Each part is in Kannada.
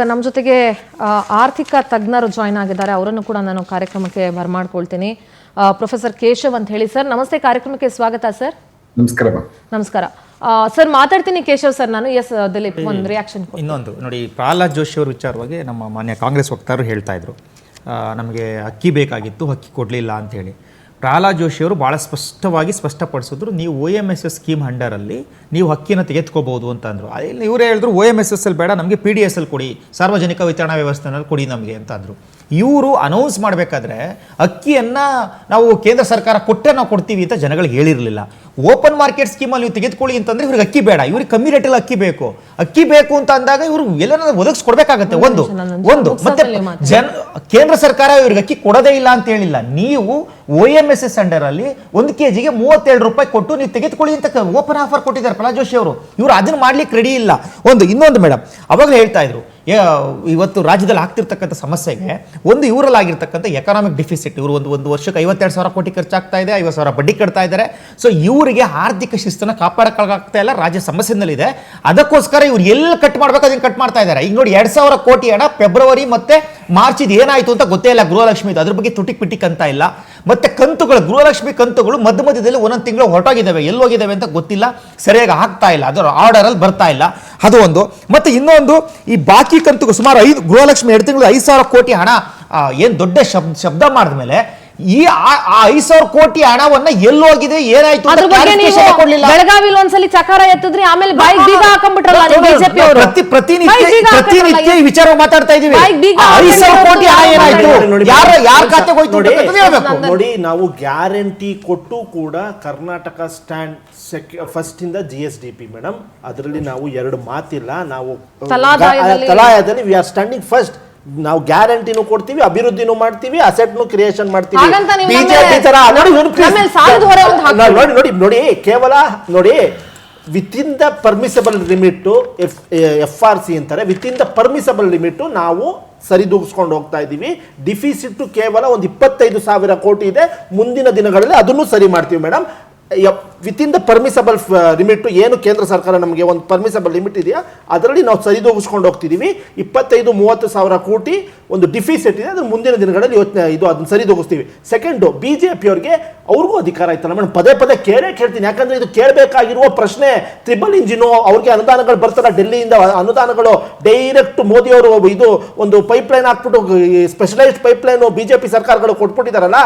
ನಮ್ಮ ಜೊತೆಗೆ ಆರ್ಥಿಕ ತಜ್ಞರು ಜಾಯ್ನ್ ಆಗಿದ್ದಾರೆ. ಅವರನ್ನು ಕೂಡ ನಾನು ಕಾರ್ಯಕ್ರಮಕ್ಕೆ ಬರಮಾಡ್ಕೊಳ್ತೀನಿ. ಪ್ರೊಫೆಸರ್ ಕೇಶವ್ ಅಂತ ಹೇಳಿ. ಸರ್ ನಮಸ್ತೆ, ಕಾರ್ಯಕ್ರಮಕ್ಕೆ ಸ್ವಾಗತ ಸರ್. ನಮಸ್ಕಾರ. ನಮಸ್ಕಾರ ಸರ್. ಮಾತಾಡ್ತೀನಿ ಕೇಶವ್ ಸರ್ ನಾನು. ಎಸ್ ದಿಲೀಪ್, ಒಂದು ರಿಯಾಕ್ಷನ್. ಇನ್ನೊಂದು ನೋಡಿ, ಪ್ರಹ್ಲಾದ್ ಜೋಶಿ ಅವರ ವಿಚಾರವಾಗಿ ನಮ್ಮ ಮಾನ್ಯ ಕಾಂಗ್ರೆಸ್ ವಕ್ತಾರರು ಹೇಳ್ತಾ ಇದ್ರು, ನಮಗೆ ಅಕ್ಕಿ ಬೇಕಾಗಿತ್ತು, ಅಕ್ಕಿ ಕೊಡಲಿಲ್ಲ ಅಂತೇಳಿ. ಪ್ರಹ್ಲಾದ್ ಜೋಶಿ ಅವರು ಭಾಳ ಸ್ಪಷ್ಟವಾಗಿ ಸ್ಪಷ್ಟಪಡಿಸಿದ್ರು, ನೀವು OMSS ಸ್ಕೀಮ್ ಅಂಡರಲ್ಲಿ ನೀವು ಅಕ್ಕಿನ ತೆಗೆದುಕೋಬಹುದು ಅಂತ ಅಂದರು. ಅಲ್ಲಿ ಇವರೇ ಹೇಳಿದ್ರು OMSS ಬೇಡ, ನಮಗೆ PDSL ಕೊಡಿ, ಸಾರ್ವಜನಿಕ ವಿತರಣಾ ವ್ಯವಸ್ಥೆನಲ್ಲಿ ಕೊಡಿ ನಮಗೆ ಅಂತ ಅಂದರು. ಇವರು ಅನೌನ್ಸ್ ಮಾಡಬೇಕಾದ್ರೆ ಅಕ್ಕಿಯನ್ನು ನಾವು ಕೇಂದ್ರ ಸರ್ಕಾರ ಕೊಟ್ಟರೆ ನಾವು ಕೊಡ್ತೀವಿ ಅಂತ ಜನಗಳಿಗೆ ಹೇಳಿರಲಿಲ್ಲ. ಓಪನ್ ಮಾರ್ಕೆಟ್ ಸ್ಕೀಮಲ್ಲಿ ನೀವು ತೆಗೆದುಕೊಳ್ಳಿ ಅಂತಂದ್ರೆ ಇವ್ರಿಗೆ ಅಕ್ಕಿ ಬೇಡ, ಇವ್ರಿಗೆ ಕಮ್ಮಿ ರೇಟಲ್ಲಿ ಅಕ್ಕಿ ಬೇಕು ಅಂತ ಅಂದಾಗ ಇವರು ಎಲ್ಲರೂ ಒದಗಿಸ್ಕೊಡ್ಬೇಕಾಗತ್ತೆ. ಒಂದು ಮತ್ತೆ ಕೇಂದ್ರ ಸರ್ಕಾರ ಇವ್ರಿಗೆ ಅಕ್ಕಿ ಕೊಡೋದೇ ಇಲ್ಲ ಅಂತ ಹೇಳಿಲ್ಲ. ನೀವು OMSS ಅಂಡರ್ ಅಲ್ಲಿ 1 kgಗೆ 37 ರೂಪಾಯಿ ಕೊಟ್ಟು ನೀವು ತೆಗೆದುಕೊಳ್ಳಿ ಅಂತ ಓಪನ್ ಆಫರ್ ಕೊಟ್ಟಿದ್ದಾರೆ ಪ್ರಹ್ಲಾದ್ ಜೋಶಿ ಅವರು. ಇವರು ಅದನ್ನ ಮಾಡ್ಲಿಕ್ಕೆ ರೆಡಿ ಇಲ್ಲ. ಇನ್ನೊಂದು ಮೇಡಮ್ ಅವಾಗಲೇ ಹೇಳ್ತಾ ಇದ್ರು, ಇವತ್ತು ರಾಜ್ಯದಲ್ಲಿ ಆಗ್ತಿರ್ತಕ್ಕಂಥ ಸಮಸ್ಯೆಗೆ ಒಂದು ಇವರಲ್ಲಿ ಆಗಿರ್ತಕ್ಕಂಥ ಎಕನಾಮಿಕ್ ಡಿಫಿಸಿಟ್. ಇವರು ಒಂದು ವರ್ಷಕ್ಕೆ 52,000 ಕೋಟಿ ಖರ್ಚಾಗ್ತಾ ಇದೆ, 50,000 ಬಡ್ಡಿ ಕಟ್ತಾ ಇದ್ದಾರೆ. ಸೊ ಇವರಿಗೆ ಆರ್ಥಿಕ ಶಿಸ್ತನ್ನು ಕಾಪಾಡಕ್ಕಾಗ್ತಾ ಇಲ್ಲ, ರಾಜ್ಯ ಸಮಸ್ಯೆನಲ್ಲಿದೆ. ಅದಕ್ಕೋಸ್ಕರ ಇವ್ರು ಎಲ್ಲಿ ಕಟ್ ಮಾಡ್ಬೇಕು ಅದನ್ನು ಕಟ್ ಮಾಡ್ತಾ ಇದ್ದಾರೆ. ಈಗ ನೋಡಿ 2,000 ಕೋಟಿ ಹಣ ಫೆಬ್ರವರಿ ಮತ್ತೆ ಮಾರ್ಚ್ ಇದು ಏನಾಯ್ತು ಅಂತ ಗೊತ್ತೇ ಇಲ್ಲ. ಗೃಹಲಕ್ಷ್ಮಿ ಅದ್ರ ಬಗ್ಗೆ ತುಟಿಕ್ ಪಿಟಿಕ್ ಅಂತ ಇಲ್ಲ. ಮತ್ತೆ ಕಂತುಗಳು, ಗೃಹಲಕ್ಷ್ಮಿ ಕಂತುಗಳು ಮಧ್ಯದಲ್ಲಿ ಒಂದೊಂದು ತಿಂಗಳು ಹೊರಟೋಗಿದ್ದಾವೆ, ಎಲ್ಲೋಗಿದ್ದಾವೆ ಅಂತ ಗೊತ್ತಿಲ್ಲ, ಸರಿಯಾಗಿ ಆಗ್ತಾ ಇಲ್ಲ, ಅದರ ಆರ್ಡರ್ ಅಲ್ಲಿ ಬರ್ತಾ ಇಲ್ಲ. ಅದು ಒಂದು. ಮತ್ತೆ ಇನ್ನೊಂದು, ಈ ಬಾಕಿ ಕಂತುಗಳು ಸುಮಾರು ಗೃಹಲಕ್ಷ್ಮಿ 2 ತಿಂಗಳು 5,000 ಕೋಟಿ ಹಣ ಏನ್ ದೊಡ್ಡ ಶಬ್ದ ಮಾಡಿದ್ಮೇಲೆ ಈ 5,000 ಕೋಟಿ ಹಣವನ್ನ ಎಲ್ಲೋಗಿದೆ, ಏನಾಯ್ತು ಬೆಳಗಾವಿಲಿ ಒಂದ್ಸಲಿ ಚಕಾರ ಎತ್ತಿದ್ರಿ, ಆಮೇಲೆ ಬಾಯಿಗೆ ಬೀಗ ಹಾಕೊಂಡ್ಬಿಟ್ರಲ್ಲ ಬಿಜೆಪಿ ಅವರು. ಪ್ರತಿನಿತ್ಯ ಈ ವಿಚಾರ ಮಾತಾಡ್ತಾ ಇದೀವಿ. 5,000 ಕೋಟಿ ಹಣ ಏನಾಯ್ತು, ಯಾರ ಖಾತೆಗೆ ಹೋಯ್ತು ನೋಡಿ. ನಾವು ಗ್ಯಾರಂಟಿ ಕೊಟ್ಟು ಕೂಡ ಕರ್ನಾಟಕ ಸ್ಟ್ಯಾಂಡ್ ಫಸ್ಟ್ ಇಂದ GSDP ಮೇಡಮ್, ಅದರಲ್ಲಿ ನಾವು ಎರಡು ಮಾತಿಲ್ಲ. ನಾವು ತಲಾಯದಲ್ಲಿ ವಿ ಆರ್ ಸ್ಟ್ಯಾಂಡಿಂಗ್ ಫಸ್ಟ್. ನಾವು ಗ್ಯಾರಂಟಿನೂ ಕೊಡ್ತೀವಿ, ಅಭಿವೃದ್ಧಿನೂ ಮಾಡ್ತೀವಿ, ಅಸೆಟ್ನು ಕ್ರಿಯೇಷನ್ ಮಾಡ್ತೀವಿ. ಬಿಜೆಪಿ ತರ ನೋಡಿ ಕೇವಲ ನೋಡಿ with in the permissible limit, FRC ಅಂತಾರೆ, with in the permissible limit ನಾವು ಸರಿದೂಗಿಸ್ಕೊಂಡು ಹೋಗ್ತಾ ಇದ್ದೀವಿ. ಡಿಫಿಸಿಟ್ ಕೇವಲ ಒಂದು 25,000 ಕೋಟಿ ಇದೆ. ಮುಂದಿನ ದಿನಗಳಲ್ಲಿ ಅದನ್ನು ಸರಿ ಮಾಡ್ತೀವಿ madam. With in the permissible limit, ಏನು ಕೇಂದ್ರ ಸರ್ಕಾರ ನಮಗೆ ಒಂದು ಪರ್ಮಿಸಬಲ್ ಲಿಮಿಟ್ ಇದೆಯಾ ಅದರಲ್ಲಿ ನಾವು ಸರಿದೂಗಿಸ್ಕೊಂಡು ಹೋಗ್ತಿದ್ದೀವಿ. 25-30,000 ಕೋಟಿ ಒಂದು ಡಿಫಿಸಿಟ್ ಇದೆ, ಅದ್ರ ಮುಂದಿನ ದಿನಗಳಲ್ಲಿ ಅದನ್ನು ಸರಿದೂಗಿಸ್ತೀವಿ. ಸೆಕೆಂಡು, BJP ಅವ್ರಿಗೆ ಅವ್ರಿಗೂ ಅಧಿಕಾರ ಆಯ್ತಲ್ಲ ಮೇಡಮ್, ಪದೇ ಕೇಳ್ತೀನಿ. ಯಾಕಂದ್ರೆ ಇದು ಕೇಳಬೇಕಾಗಿರುವ ಪ್ರಶ್ನೆ. ಟ್ರಿಬಲ್ ಇಂಜಿನು ಅವ್ರಿಗೆ ಅನುದಾನಗಳು ಬರ್ತಾರ ಡೆಲ್ಲಿಯಿಂದ, ಅನುದಾನಗಳು ಡೈರೆಕ್ಟ್ ಮೋದಿ ಅವರು ಇದು ಒಂದು ಪೈಪ್ಲೈನ್ ಹಾಕ್ಬಿಟ್ಟು ಸ್ಪೆಷಲೈಸ್ಡ್ ಪೈಪ್ಲೈನ್ BJP ಸರ್ಕಾರಗಳು ಕೊಟ್ಬಿಟ್ಟಿದಾರಲ್ಲ,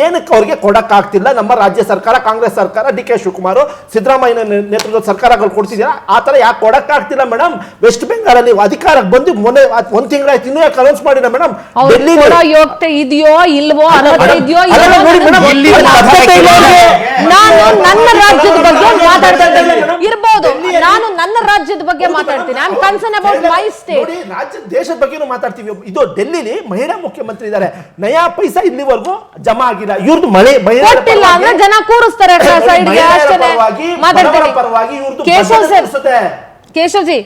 ಏನಕ್ಕೆ ಅವ್ರಿಗೆ ಕೊಡಕ್ಕಾಗ್ತಿಲ್ಲ? ನಮ್ಮ ರಾಜ್ಯ ಸರ್ಕಾರ, ಕಾಂಗ್ರೆಸ್ ಸರ್ಕಾರ, DK ಶಿವಕುಮಾರ್, ಸಿದ್ದರಾಮಯ್ಯ ನೇತೃತ್ವದ ಸರ್ಕಾರಗಳು ಕೊಡ್ತಿದ್ದೀರಾ, ಆ ತರ ಯಾಕೆ ಕೊಡಕ್ಕಾಗ್ತಿಲ್ಲ ಮೇಡಮ್? ವೆಸ್ಟ್ ಬೆಂಗಾಲ್ ಅಲ್ಲಿ ಅಧಿಕಾರಕ್ಕೆ ಬಂದು ಮೊನ್ನೆ 1 ತಿಂಗಳಾಯ್ತು, ಇನ್ನೂ ಯಾಕೆ ಅನೌನ್ಸ್ ಮಾಡಿಲ್ಲ ಮೇಡಮ್? ಯೋಗ್ಯತೆ ಇದೆಯೋ ಇಲ್ವೋ, ಇದೆಯೋ ನಾನು ನನ್ನ ರಾಜ್ಯದ ಬಗ್ಗೆ ಮಾತಾಡ್ತೀನಿ ಇರ್ಬೋದು. ನಾನು ನನ್ನ ರಾಜ್ಯದ ಬಗ್ಗೆ ಮಾತಾಡ್ತೀನಿ. I am concern about my state. ರಾಜ್ಯ ದೇಶದ ಬಗ್ಗೆನೂ ಮಾತಾಡ್ತೀವಿ. ಇದು ಡೆಲ್ಲಿಲಿ ಮಹಿಳಾ ಮುಖ್ಯಮಂತ್ರಿ ಇದ್ದಾರೆ, ನಯಾ ಪೈಸಾ ಇಲ್ಲಿವರೆಗೂ ಜಮಾ ಆಗಿಲ್ಲ. ಇವ್ರದ್ದು ಕೊಟ್ಟಿಲ್ಲ ಅಂದ್ರೆ ಜನ ಕೂರಿಸ್ತಾರೆ ಸೈಡ್ಗೆ, ಅಷ್ಟೇ ಮಾತಾಡ್ತೀನಿ. ಕೇಶವ್ ಜಿ,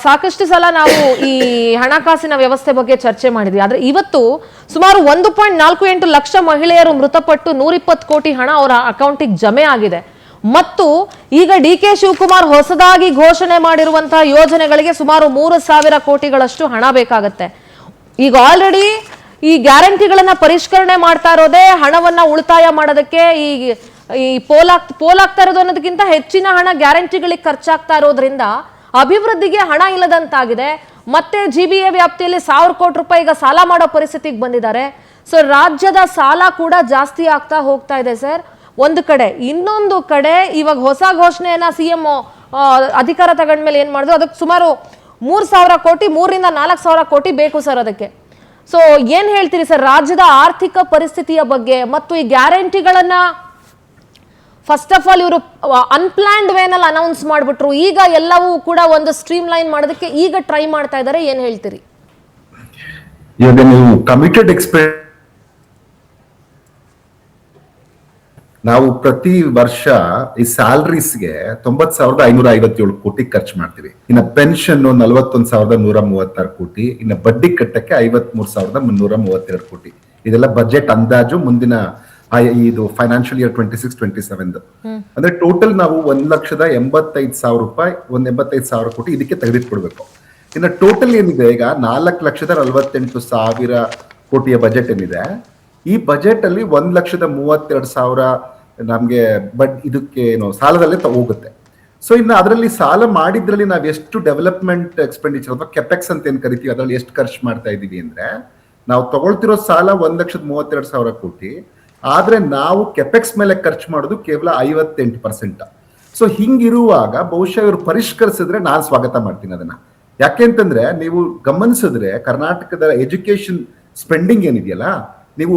ಸಾಕಷ್ಟು ಸಲ ನಾವು ಈ ಹಣಕಾಸಿನ ವ್ಯವಸ್ಥೆ ಬಗ್ಗೆ ಚರ್ಚೆ ಮಾಡಿದ್ವಿ. ಆದ್ರೆ ಇವತ್ತು ಸುಮಾರು 1.48 ಲಕ್ಷ ಮಹಿಳೆಯರು ಮೃತಪಟ್ಟು 120 ಕೋಟಿ ಹಣ ಅವರ ಅಕೌಂಟಿಗೆ ಜಮೆ ಆಗಿದೆ. ಮತ್ತು ಈಗ DK ಶಿವಕುಮಾರ್ ಹೊಸದಾಗಿ ಘೋಷಣೆ ಮಾಡಿರುವಂತಹ ಯೋಜನೆಗಳಿಗೆ ಸುಮಾರು 3,000 ಕೋಟಿಗಳಷ್ಟು ಹಣ ಬೇಕಾಗತ್ತೆ. ಈಗ ಆಲ್ರೆಡಿ ಈ ಗ್ಯಾರಂಟಿಗಳನ್ನ ಪರಿಷ್ಕರಣೆ ಮಾಡ್ತಾ ಇರೋದೇ ಹಣವನ್ನ ಉಳಿತಾಯ ಮಾಡೋದಕ್ಕೆ. ಈ ಪೋಲಾಗ್ತಾ ಇರೋದು ಅನ್ನೋದಕ್ಕಿಂತ ಹೆಚ್ಚಿನ ಹಣ ಗ್ಯಾರಂಟಿಗಳಿಗೆ ಖರ್ಚಾಗ್ತಾ ಇರೋದ್ರಿಂದ ಅಭಿವೃದ್ಧಿಗೆ ಹಣ ಇಲ್ಲದಂತಾಗಿದೆ. ಮತ್ತೆ GBA ವ್ಯಾಪ್ತಿಯಲ್ಲಿ 1,000 ಕೋಟಿ ರೂಪಾಯಿ ಈಗ ಸಾಲ ಮಾಡೋ ಪರಿಸ್ಥಿತಿಗೆ ಬಂದಿದ್ದಾರೆ. ಸೊ ರಾಜ್ಯದ ಸಾಲ ಕೂಡ ಜಾಸ್ತಿ ಆಗ್ತಾ ಹೋಗ್ತಾ ಇದೆ ಸರ್ ಒಂದು ಕಡೆ. ಇನ್ನೊಂದು ಕಡೆ ಇವಾಗ ಹೊಸ ಘೋಷಣೆಯನ್ನ CM ಅಧಿಕಾರ ತಗೊಂಡ್ಮೇಲೆ ಏನ್ ಮಾಡಿದ್ರು, ಅದಕ್ಕೆ ಸುಮಾರು 3,000 ಕೋಟಿ, 3,000-4,000 ಕೋಟಿ ಬೇಕು ಸರ್ ಅದಕ್ಕೆ. ಸೊ ಏನ್ ಹೇಳ್ತೀರಿ ಸರ್ ರಾಜ್ಯದ ಆರ್ಥಿಕ ಪರಿಸ್ಥಿತಿಯ ಬಗ್ಗೆ? ಮತ್ತು ಈ ಗ್ಯಾರಂಟಿಗಳನ್ನ ಫಸ್ಟ್ ಆಫ್ ಆಲ್ ಇವರು ಅನ್ಪ್ಲಾನ್ಡ್ ವೇನಲ್ಲಿ ಅನೌನ್ಸ್ ಮಾಡಿಬಿಟ್ರು, ಈಗ ಎಲ್ಲವೂ ಕೂಡ ಒಂದು ಸ್ಟ್ರೀಮ್ ಲೈನ್ ಮಾಡೋದಕ್ಕೆ ಈಗ ಟ್ರೈ ಮಾಡ್ತಾ ಇದ್ದಾರೆ, ಏನ್ ಹೇಳ್ತೀರಿ? ಇವಾಗ ನೀವು ಕಮಿಟೆಡ್ ನಾವು ಪ್ರತಿ ವರ್ಷ ಈ ಸ್ಯಾಲರೀಸ್ಗೆ 90,557 ಕೋಟಿ ಖರ್ಚು ಮಾಡ್ತೀವಿ. ಇನ್ನು ಪೆನ್ಷನ್ 41,136 ಕೋಟಿ, ಇನ್ನು ಬಡ್ಡಿ ಕಟ್ಟಕ್ಕೆ 53,332 ಕೋಟಿ. ಇದೆಲ್ಲ ಬಜೆಟ್ ಅಂದಾಜು ಮುಂದಿನ ಇದು ಫೈನಾನ್ಷಿಯಲ್ ಇಯರ್ 26-27 ಅಂದ್ರೆ ಟೋಟಲ್ ನಾವು 1,85,000 ರೂಪಾಯಿ, 1,85,000 ಕೋಟಿ ಇದಕ್ಕೆ ತೆಗೆದಿಟ್ಬಿಡ್ಬೇಕು. ಇನ್ನು ಟೋಟಲ್ ಏನಿದೆ ಈಗ 4,48,000 ಕೋಟಿಯ ಬಜೆಟ್ ಏನಿದೆ, ಈ ಬಜೆಟ್ ಅಲ್ಲಿ 1,32,000 ನಮ್ಗೆ ಇದಕ್ಕೆ ಏನು ಸಾಲದಲ್ಲೇ ಹೋಗುತ್ತೆ. ಸೊ ಇನ್ನು ಅದರಲ್ಲಿ ಸಾಲ ಮಾಡಿದ್ರಲ್ಲಿ ನಾವು ಎಷ್ಟು ಡೆವಲಪ್ಮೆಂಟ್ ಎಕ್ಸ್ಪೆಂಡಿಚರ್ ಅಥವಾ ಕೆಪೆಕ್ಸ್ ಅಂತ ಏನ್ ಕರಿತೀವಿ ಅದರಲ್ಲಿ ಎಷ್ಟು ಖರ್ಚು ಮಾಡ್ತಾ ಇದೀವಿ ಅಂದ್ರೆ, ನಾವು ತಗೊಳ್ತಿರೋ ಸಾಲ 1,32,000 ಕೋಟಿ, ಆದ್ರೆ ನಾವು ಕೆಪೆಕ್ಸ್ ಮೇಲೆ ಖರ್ಚು ಮಾಡೋದು ಕೇವಲ 58%. ಸೊ ಹಿಂಗಿರುವಾಗ ಬಹುಶಃ ಇವರು ಪರಿಷ್ಕರಿಸಿದ್ರೆ ನಾನು ಸ್ವಾಗತ ಮಾಡ್ತೀನಿ ಅದನ್ನ. ಯಾಕೆಂತಂದ್ರೆ ನೀವು ಗಮನಿಸಿದ್ರೆ ಕರ್ನಾಟಕದ ಎಜುಕೇಶನ್ ಸ್ಪೆಂಡಿಂಗ್ ಏನಿದೆಯಲ್ಲ, ನೀವು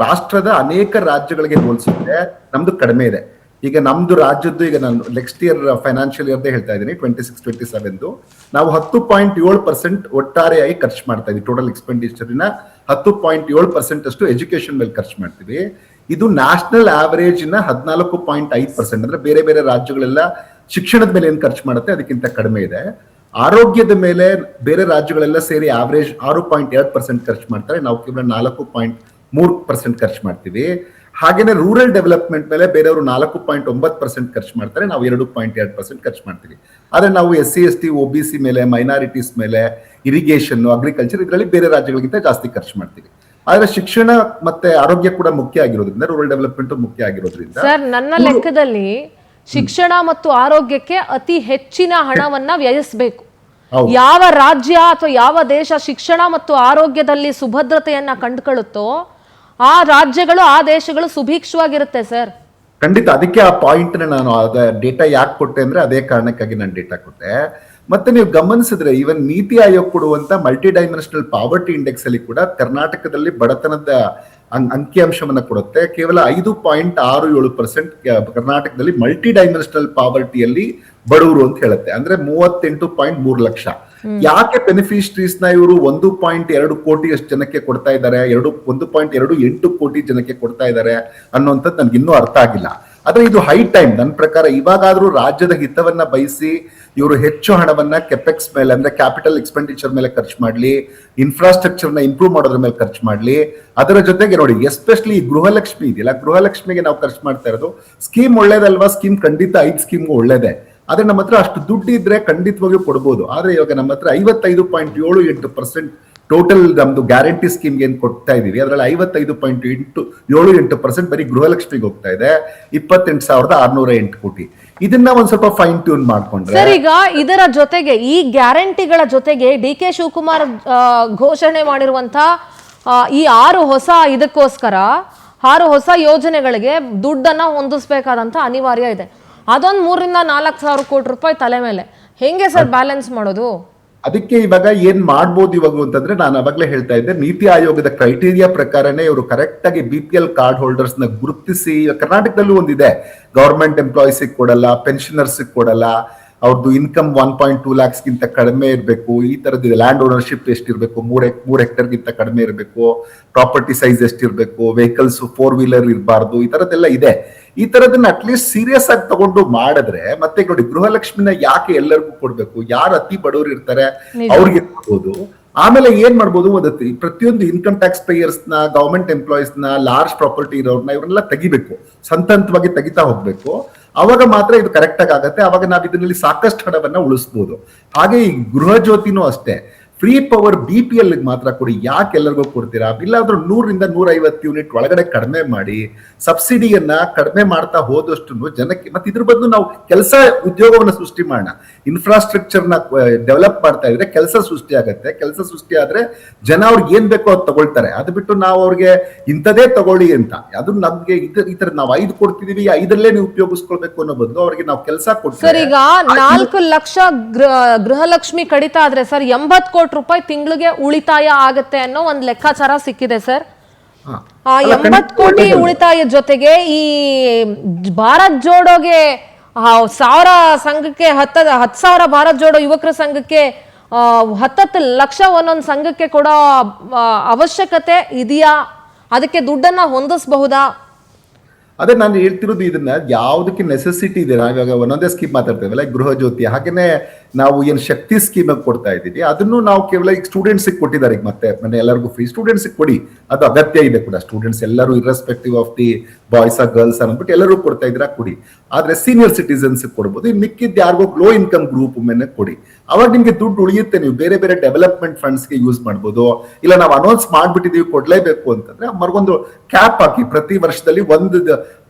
ರಾಷ್ಟ್ರದ ಅನೇಕ ರಾಜ್ಯಗಳಿಗೆ ಹೋಲಿಸಿದ್ರೆ ನಮ್ದು ಕಡಿಮೆ ಇದೆ. ಈಗ ನಮ್ದು ರಾಜ್ಯದ್ದು, ಈಗ ನಾನು ನೆಕ್ಸ್ಟ್ ಇಯರ್ ಫೈನಾನ್ಷಿಯಲ್ ಇಯರ್ದೇ ಹೇಳ್ತಾ ಇದ್ದೀನಿ, 26-27 ನಾವು 10.7% ಒಟ್ಟಾರೆಯಾಗಿ ಖರ್ಚು ಮಾಡ್ತಾ ಇದೀವಿ. ಟೋಟಲ್ ಎಕ್ಸ್ಪೆಂಡಿಚರ್ನ 10.7% ಅಷ್ಟು ಎಜುಕೇಶನ್ ಮೇಲೆ ಖರ್ಚು ಮಾಡ್ತೀವಿ. ಇದು ನ್ಯಾಷನಲ್ ಆವರೇಜ್ ನ 14.5%. ಅಂದ್ರೆ ಬೇರೆ ಬೇರೆ ರಾಜ್ಯಗಳೆಲ್ಲ ಶಿಕ್ಷಣದ ಮೇಲೆ ಏನ್ ಖರ್ಚು ಮಾಡುತ್ತೆ ಅದಕ್ಕಿಂತ ಕಡಿಮೆ ಇದೆ. ಆರೋಗ್ಯದ ಮೇಲೆ ಬೇರೆ ರಾಜ್ಯಗಳೆಲ್ಲ ಸೇರಿ ಆವರೇಜ್ 6.2% ಖರ್ಚು ಮಾಡ್ತಾರೆ, ನಾವು ಕೇವಲ 4.3% ಖರ್ಚು ಮಾಡ್ತೀವಿ. ಹಾಗೇನೆ ರೂರಲ್ ಡೆವಲಪ್ಮೆಂಟ್ ಮೇಲೆ ಬೇರೆಯವರು 4.9% ಖರ್ಚು ಮಾಡ್ತಾರೆ, ನಾವು 2.2% ಖರ್ಚು ಮಾಡ್ತೀವಿ. ಆದ್ರೆ ನಾವು SC/ST OBC ಮೇಲೆ, ಮೈನಾರಿಟೀಸ್ ಮೇಲೆ, ಇರಿಗೇಷನ್, ಅಗ್ರಿಕಲ್ಚರ್ ಇದರಲ್ಲಿ ಬೇರೆ ರಾಜ್ಯಗಳಿಗಿಂತ ಜಾಸ್ತಿ ಖರ್ಚು ಮಾಡ್ತೀವಿ. ಆದ್ರೆ ಶಿಕ್ಷಣ ಮತ್ತೆ ಆರೋಗ್ಯ ಕೂಡ ಮುಖ್ಯ ಆಗಿರೋದ್ರಿಂದ, ರೂರಲ್ ಡೆವಲಪ್ಮೆಂಟ್ ಮುಖ್ಯ ಆಗಿರೋದ್ರಿಂದ ಸರ್, ನನ್ನ ಲೆಕ್ಕದಲ್ಲಿ ಶಿಕ್ಷಣ ಮತ್ತು ಆರೋಗ್ಯಕ್ಕೆ ಅತಿ ಹೆಚ್ಚಿನ ಹಣವನ್ನ ವ್ಯಯಿಸಬೇಕು. ಯಾವ ರಾಜ್ಯ ಅಥವಾ ಯಾವ ದೇಶ ಶಿಕ್ಷಣ ಮತ್ತು ಆರೋಗ್ಯದಲ್ಲಿ ಸುಭದ್ರತೆಯನ್ನ ಕಂಡುಕೊಳ್ಳುತ್ತೋ ಆ ರಾಜ್ಯಗಳು, ಆ ದೇಶಗಳು ಸುಭಿಕ್ಷವಾಗಿರುತ್ತೆ ಸರ್. ಖಂಡಿತ. ಅದಕ್ಕೆ ಆ ಪಾಯಿಂಟ್ ನಾನು ಡೇಟಾ ಯಾಕೆ ಕೊಟ್ಟೆ ಅಂದ್ರೆ ಅದೇ ಕಾರಣಕ್ಕಾಗಿ ನಾನು ಡೇಟಾ ಕೊಟ್ಟೆ. ಮತ್ತೆ ನೀವು ಗಮನಿಸಿದ್ರೆ ಈವನ್ ನೀತಿ ಆಯೋಗ್ ಕೊಡುವಂತ ಮಲ್ಟಿ ಡೈಮೆನ್ಷನಲ್ ಪಾವರ್ಟಿ ಇಂಡೆಕ್ಸ್ ಅಲ್ಲಿ ಕೂಡ ಕರ್ನಾಟಕದಲ್ಲಿ ಬಡತನದ ಅಂಕಿಅಂಶವನ್ನ ಕೊಡುತ್ತೆ. ಕೇವಲ 5.67% ಕರ್ನಾಟಕದಲ್ಲಿ ಮಲ್ಟಿ ಡೈಮೆನ್ಷನಲ್ ಪಾವರ್ಟಿಯಲ್ಲಿ ಬಡವರು ಅಂತ ಹೇಳುತ್ತೆ. ಅಂದ್ರೆ 38.3 ಲಕ್ಷ. ಯಾಕೆ ಬೆನಿಫಿಷರೀಸ್ ನ ಇವರು 1.2 ಕೋಟಿ ಅಷ್ಟು ಜನಕ್ಕೆ ಕೊಡ್ತಾ ಇದ್ದಾರೆ, 1.28 ಕೋಟಿ ಜನಕ್ಕೆ ಕೊಡ್ತಾ ಇದ್ದಾರೆ ಅನ್ನೋಂಥದ್ದು ನನ್ಗೆ ಇನ್ನೂ ಅರ್ಥ ಆಗಿಲ್ಲ. ಆದ್ರೆ ಇದು ಹೈ ಟೈಮ್ ನನ್ನ ಪ್ರಕಾರ. ಇವಾಗಾದ್ರೂ ರಾಜ್ಯದ ಹಿತವನ್ನ ಬಯಸಿ ಇವರು ಹೆಚ್ಚು ಹಣವನ್ನ ಕೆಪೆಕ್ಸ್ ಮೇಲೆ, ಅಂದ್ರೆ ಕ್ಯಾಪಿಟಲ್ ಎಕ್ಸ್ಪೆಂಡಿಚರ್ ಮೇಲೆ ಖರ್ಚು ಮಾಡ್ಲಿ, ಇನ್ಫ್ರಾಸ್ಟ್ರಕ್ಚರ್ ನ ಇಂಪ್ರೂವ್ ಮಾಡೋದ್ರ ಮೇಲೆ ಖರ್ಚು ಮಾಡ್ಲಿ. ಅದರ ಜೊತೆಗೆ ನೋಡಿ, ಎಸ್ಪೆಷಲಿ ಈ ಗೃಹಲಕ್ಷ್ಮಿ ಇದೆಯಲ್ಲ, ಗೃಹಲಕ್ಷ್ಮಿಗೆ ನಾವು ಖರ್ಚು ಮಾಡ್ತಾ ಇರೋದು ಸ್ಕೀಮ್ ಒಳ್ಳೇದಲ್ವಾ? ಸ್ಕೀಮ್ ಖಂಡಿತ 5 ಸ್ಕೀಮ್ಗೂ ಒಳ್ಳೇದೇ. ಆದ್ರೆ ನಮ್ಮ ಹತ್ರ ಅಷ್ಟು ದುಡ್ಡು ಇದ್ರೆ ಖಂಡಿತವಾಗಿಯೂ ಕೊಡ್ಬೋದು. ಆದ್ರೆ ಇವಾಗ ನಮ್ಮ ಹತ್ರ 55.78% ಟೋಟಲ್ ನಮ್ದು ಗ್ಯಾರಂಟಿ ಸ್ಕೀಮ್ಗೆ ಏನ್ ಕೊಡ್ತಾ ಇದೀವಿ, ಅದರಲ್ಲಿ 55.78% ಬರೀ ಗೃಹಲಕ್ಷ್ಮಿಗೆ ಹೋಗ್ತಾ ಇದೆ, 28,608 ಕೋಟಿ. ಇದನ್ನ ಒಂದ್ ಸ್ವಲ್ಪ ಫೈನ್ ಟ್ಯೂನ್ ಮಾಡ್ಕೊಂಡ್ರೆ ಸರ್, ಈಗ ಇದರ ಜೊತೆಗೆ ಈ ಗ್ಯಾರಂಟಿಗಳ ಜೊತೆಗೆ DK ಶಿವಕುಮಾರ್ ಘೋಷಣೆ ಮಾಡಿರುವಂತ ಈ 6 ಹೊಸ ಇದಕ್ಕೋಸ್ಕರ 6 ಹೊಸ ಯೋಜನೆಗಳಿಗೆ ದುಡ್ಡನ್ನ ಹೊಂದಿಸ್ಬೇಕಾದಂತ ಅನಿವಾರ್ಯ ಇದೆ. ಅದೊಂದು 3,000-4,000 ಕೋಟಿ ರೂಪಾಯಿ ತಲೆ ಮೇಲೆ ಹೆಂಗೆ ಸರ್ ಬ್ಯಾಲೆನ್ಸ್ ಮಾಡೋದು? ಅದಕ್ಕೆ ಇವಾಗ ಏನ್ ಮಾಡ್ಬೋದು ಇವಾಗ ಅಂತಂದ್ರೆ, ನಾನು ಅವಾಗ್ಲೇ ಹೇಳ್ತಾ ಇದ್ದೆ, ನೀತಿ ಆಯೋಗದ ಕ್ರೈಟೀರಿಯಾ ಪ್ರಕಾರನೇ ಇವರು ಕರೆಕ್ಟ್ ಆಗಿ BPL ಕಾರ್ಡ್ ಹೋಲ್ಡರ್ಸ್ ನ ಗುರುತಿಸಿ, ಕರ್ನಾಟಕದಲ್ಲೂ ಒಂದಿದೆ, ಗವರ್ಮೆಂಟ್ ಎಂಪ್ಲಾಯೀಸ್ ಕೊಡಲ್ಲ, ಪೆನ್ಷನರ್ಸ್ ಕೊಡಲ್ಲ, ಅವ್ರದ್ದು ಇನ್ಕಮ್ 1.2 lakhs ಗಿಂತ ಕಡಿಮೆ ಇರಬೇಕು, ಈ ತರದ್ದು ಲ್ಯಾಂಡ್ ಓನರ್ಶಿಪ್ ಎಷ್ಟಿರ್ಬೇಕು, 3 ಹೆಕ್ಟೇರ್ ಗಿಂತ ಕಡಿಮೆ ಇರಬೇಕು, ಪ್ರಾಪರ್ಟಿ ಸೈಜ್ ಎಷ್ಟಿರ್ಬೇಕು, ವೆಹಿಕಲ್ಸ್ 4-wheeler ಇರಬಾರ್ದು, ಈ ತರದ್ದೆಲ್ಲ ಇದೆ. ಈ ತರದನ್ನ ಅಟ್ಲೀಸ್ಟ್ ಸೀರಿಯಸ್ ಆಗಿ ತಗೊಂಡು ಮಾಡಿದ್ರೆ, ಮತ್ತೆ ನೋಡಿ ಗೃಹಲಕ್ಷ್ಮಿನ ಯಾಕೆ ಎಲ್ಲರಿಗೂ ಕೊಡ್ಬೇಕು, ಯಾರು ಅತಿ ಬಡವರು ಇರ್ತಾರೆ ಅವ್ರಿಗೆ ಕೊಡ್ಬೋದು. ಆಮೇಲೆ ಏನ್ ಮಾಡ್ಬೋದು, ಪ್ರತಿಯೊಂದು ಇನ್ಕಮ್ ಟ್ಯಾಕ್ಸ್ ಪೇಯರ್ಸ್ ನ, ಗವರ್ಮೆಂಟ್ ಎಂಪ್ಲಾಯೀಸ್ ನ, ಲಾರ್ಜ್ ಪ್ರಾಪರ್ಟಿ ಇರೋರ್ನ ಇವರೆಲ್ಲ ತೆಗಿಬೇಕು, ಹಂತವಾಗಿ ತೆಗಿತಾ ಹೋಗ್ಬೇಕು. ಅವಾಗ ಮಾತ್ರ ಇದು ಕರೆಕ್ಟ್ ಆಗತ್ತೆ. ಅವಾಗ ನಾವು ಇದರಲ್ಲಿ ಸಾಕಷ್ಟು ಹಣವನ್ನ ಉಳಿಸಬಹುದು. ಹಾಗೆ ಈ ಗೃಹ ಜ್ಯೋತಿನೂ ಅಷ್ಟೇ, ಫ್ರೀ ಪವರ್ BPL ಮಾತ್ರ ಕೊಡಿ, ಯಾಕೆ ಎಲ್ಲರಿಗೂ ಕೊಡ್ತೀರಾ? ಇಲ್ಲಾದ್ರೂ 100-150 ಯೂನಿಟ್ ಒಳಗಡೆ ಕಡಿಮೆ ಮಾಡಿ, ಸಬ್ಸಿಡಿಯನ್ನ ಕಡಿಮೆ ಮಾಡ್ತಾ ಹೋದಷ್ಟು ಜನಕ್ಕೆ, ಮತ್ತೆ ಇದ್ರ ಬದಲು ನಾವು ಕೆಲಸ ಉದ್ಯೋಗವನ್ನ ಸೃಷ್ಟಿ ಮಾಡೋಣ. ಇನ್ಫ್ರಾಸ್ಟ್ರಕ್ಚರ್ ನ ಡೆವಲಪ್ ಮಾಡ್ತಾ ಇದ್ರೆ ಕೆಲಸ ಸೃಷ್ಟಿ ಆಗತ್ತೆ. ಕೆಲಸ ಸೃಷ್ಟಿ ಆದ್ರೆ ಜನ ಅವ್ರಿಗೆ ಏನ್ ಬೇಕೋ ಅದು ತಗೊಳ್ತಾರೆ. ಅದು ಬಿಟ್ಟು ನಾವು ಅವ್ರಿಗೆ ಇಂಥದೇ ತಗೊಳ್ಳಿ ಅಂತ, ಅದು ನಮ್ಗೆ ಈ ತರ ನಾವು 5 ಕೊಡ್ತಿದೀವಿ, 5ರಲ್ಲೇ ನೀವು ಉಪಯೋಗಿಸ್ಕೊಳ್ಬೇಕು ಅನ್ನೋ ಬದಲು ಅವ್ರಿಗೆ ನಾವು ಕೆಲಸ ಕೊಡ್ತೀವಿ. ಸರ್, ಈಗ 4 ಲಕ್ಷ ಗೃಹಲಕ್ಷ್ಮಿ ಕಡಿತ ಆದ್ರೆ ಸರ್ 80 ಕೋಟಿ ರೂಪಾಯಿ ತಿಂಗಳಿಗೆ ಉಳಿತಾಯ ಆಗತ್ತೆ ಅನ್ನೋ ಒಂದು ಲೆಕ್ಕಾಚಾರ ಸಿಕ್ಕಿದೆ ಸರ್. 80 ಕೋಟಿ ಉಳಿತಾಯ ಜೊತೆಗೆ ಈ ಭಾರತ್ ಜೋಡೋಗೆ 1000 ಸಂಘಕ್ಕೆ 10,000 ಭಾರತ್ ಜೋಡೋ ಯುವಕರ ಸಂಘಕ್ಕೆ 10 ಲಕ್ಷ ಒಂದೊಂದು ಸಂಘಕ್ಕೆ ಕೊಡೋ ಅವಶ್ಯಕತೆ ಇದೆಯಾ? ಅದಕ್ಕೆ ದುಡ್ಡನ್ನ ಹೊಂದಿಸಬಹುದಾ? ಅದೇ ನಾನು ಹೇಳ್ತಿರೋದು, ಇದನ್ನ ಯಾವ್ದಕ್ಕೆ ನೆಸೆಸಿಟಿ ಇದೆ. ನಾವಿವಾಗ ಒಂದೊಂದೇ ಸ್ಕೀಮ್ ಮಾತಾಡ್ತೇವಲ್ಲ, ಗೃಹ ಜ್ಯೋತಿ, ಹಾಗೇನೆ ನಾವು ಏನ್ ಶಕ್ತಿ ಸ್ಕೀಮ್ ಕೊಡ್ತಾ ಇದ್ದೀವಿ ಅದನ್ನು ನಾವು ಕೇವಲ ಈಗ ಸ್ಟೂಡೆಂಟ್ಸ್ ಕೊಟ್ಟಿದ್ದಾರೆ. ಈಗ ಮತ್ತೆ ಮನೆ ಎಲ್ಲರಿಗೂ ಫ್ರೀ ಸ್ಟೂಡೆಂಟ್ಸ್ ಕೊಡಿ, ಅದು ಅಗತ್ಯ ಇದೆ ಕೂಡ. ಸ್ಟೂಡೆಂಟ್ಸ್ ಎಲ್ಲರೂ ಇರ್ರೆಸ್ಪೆಕ್ಟಿವ್ ಆಫ್ ದಿ ಬಾಯ್ಸ್ ಆ ಗರ್ಲ್ಸ್ ಅಂದ್ಬಿಟ್ಟು ಎಲ್ಲರೂ ಕೊಡ್ತಾ ಇದ್ರ ಕೊಡಿ. ಆದ್ರೆ ಸೀನಿಯರ್ ಸಿಟಿಸನ್ಸ್ ಕೊಡ್ಬೋದು. ಇನ್ನು ಮಿಕ್ಕಿದ್ದು ಯಾರಿಗೋ ಲೋ ಇನ್ಕಮ್ ಗ್ರೂಪ್ ಮೇಲೆ ಕೊಡಿ. ಅವಾಗ ನಿಮ್ಗೆ ದುಡ್ಡು ಉಳಿಯುತ್ತೆ. ನೀವು ಬೇರೆ ಬೇರೆ ಡೆವಲಪ್ಮೆಂಟ್ ಫಂಡ್ಸ್ಗೆ ಯೂಸ್ ಮಾಡ್ಬೋದು. ಇಲ್ಲ ನಾವು ಅನೌನ್ಸ್ ಮಾಡ್ಬಿಟ್ಟಿದೀವಿ ಕೊಡ್ಲೇಬೇಕು ಅಂತಂದ್ರೆ ಮರ್ಗೊಂದು ಕ್ಯಾಪ್ ಹಾಕಿ, ಪ್ರತಿ ವರ್ಷದಲ್ಲಿ ಒಂದು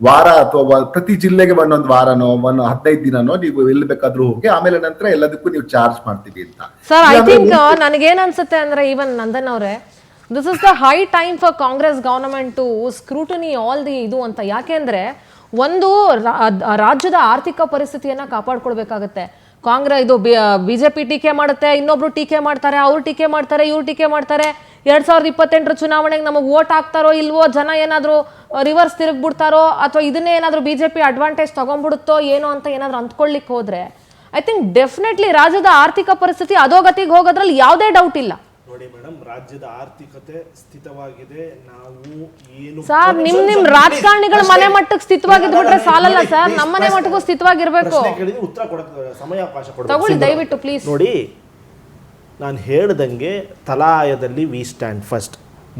ವಾರ ಅಥವಾ ಪ್ರತಿ ಜಿಲ್ಲೆಗೆ ಒಂದೊಂದು ವಾರನೋ 15 ದಿನನೋ ನೀವು ಎಲ್ಲಿ ಬೇಕಾದ್ರೂ ಹೋಗಿ, ಆಮೇಲೆ ನಂತರ ಎಲ್ಲದಕ್ಕೂ ನೀವು ಚಾರ್ಜ್ ಮಾಡ್ತೀವಿ ಅಂತ. ಸರ್ ಐ ಥಿಂಕ್ ನನಗೇನ್ ಅನ್ಸುತ್ತೆ ಅಂದ್ರೆ ಈವನ್ ನಂದನ್ ಅವರೇ, this is the high time for Congress government to scrutiny all the ಇದು ಅಂತ. ಯಾಕೆಂದ್ರೆ ಒಂದು ರಾಜ್ಯದ ಆರ್ಥಿಕ ಪರಿಸ್ಥಿತಿಯನ್ನ ಕಾಪಾಡ್ಕೊಳ್ಬೇಕಾಗತ್ತೆ. ಕಾಂಗ್ರೆಸ್ ಇದು ಬಿಜೆಪಿ ಟೀಕೆ ಮಾಡುತ್ತೆ, ಇನ್ನೊಬ್ರು ಟೀಕೆ ಮಾಡ್ತಾರೆ, ಅವ್ರು ಟೀಕೆ ಮಾಡ್ತಾರೆ, ಇವ್ರು ಟೀಕೆ ಮಾಡ್ತಾರೆ. 2028 ಚುನಾವಣೆಗೆ ನಮಗೆ ವೋಟ್ ಹಾಕ್ತಾರೋ ಇಲ್ವೋ, ಜನ ಏನಾದ್ರು ರಿವರ್ಸ್ ತಿರುಗ್ಬಿಡ್ತಾರೋ, ಅಥವಾ ಇದನ್ನೇ ಏನಾದ್ರು ಬಿಜೆಪಿ ಅಡ್ವಾಂಟೇಜ್ ತಗೊಂಡ್ಬಿಡುತ್ತೋ ಏನೋ ಅಂತ ಏನಾದ್ರು ಅಂದ್ಕೊಳ್ಳಿಕ್ ಹೋದ್ರೆ ಐ ಥಿಂಕ್ ಡೆಫಿನೆಟ್ಲಿ ರಾಜ್ಯದ ಆರ್ಥಿಕ ಪರಿಸ್ಥಿತಿ ಅಧೋಗತಿಗೆ ಹೋಗೋದ್ರಲ್ಲಿ ಯಾವುದೇ ಡೌಟ್ ಇಲ್ಲ. ನೋಡಿ ಮೇಡಮ್, ರಾಜ್ಯದ ಆರ್ಥಿಕತೆ ಸ್ಥಿತವಾಗಿದೆ. ನಾವು ಏನು ಸರ್ ನಿಮ್ ರಾಜಕಾರಣಿಗಳ ಮನೆ ಮಟ್ಟಕ್ಕೆ ಸ್ಥಿತವಾಗಿದ್ಬಿಟ್ರೆ ಸಾಲಲ್ಲ ಸರ್, ನಮ್ಮ ಮನೆ ಮಟ್ಟಕ್ಕೂ ಸ್ಥಿತವಾಗಿರ್ಬೇಕು. ಉತ್ತರ ಕೊಡಕ್ಕೆ ಸಮಯಾವಕಾಶ ತಗೊಳ್ಳಿ ದಯವಿಟ್ಟು ಪ್ಲೀಸ್. ನೋಡಿ, ನಾನು ಹೇಳ್ದಂಗೆ ತಲಾಯದಲ್ಲಿ ವಿ ಸ್ಟ್ಯಾಂಡ್ ಫಸ್ಟ್.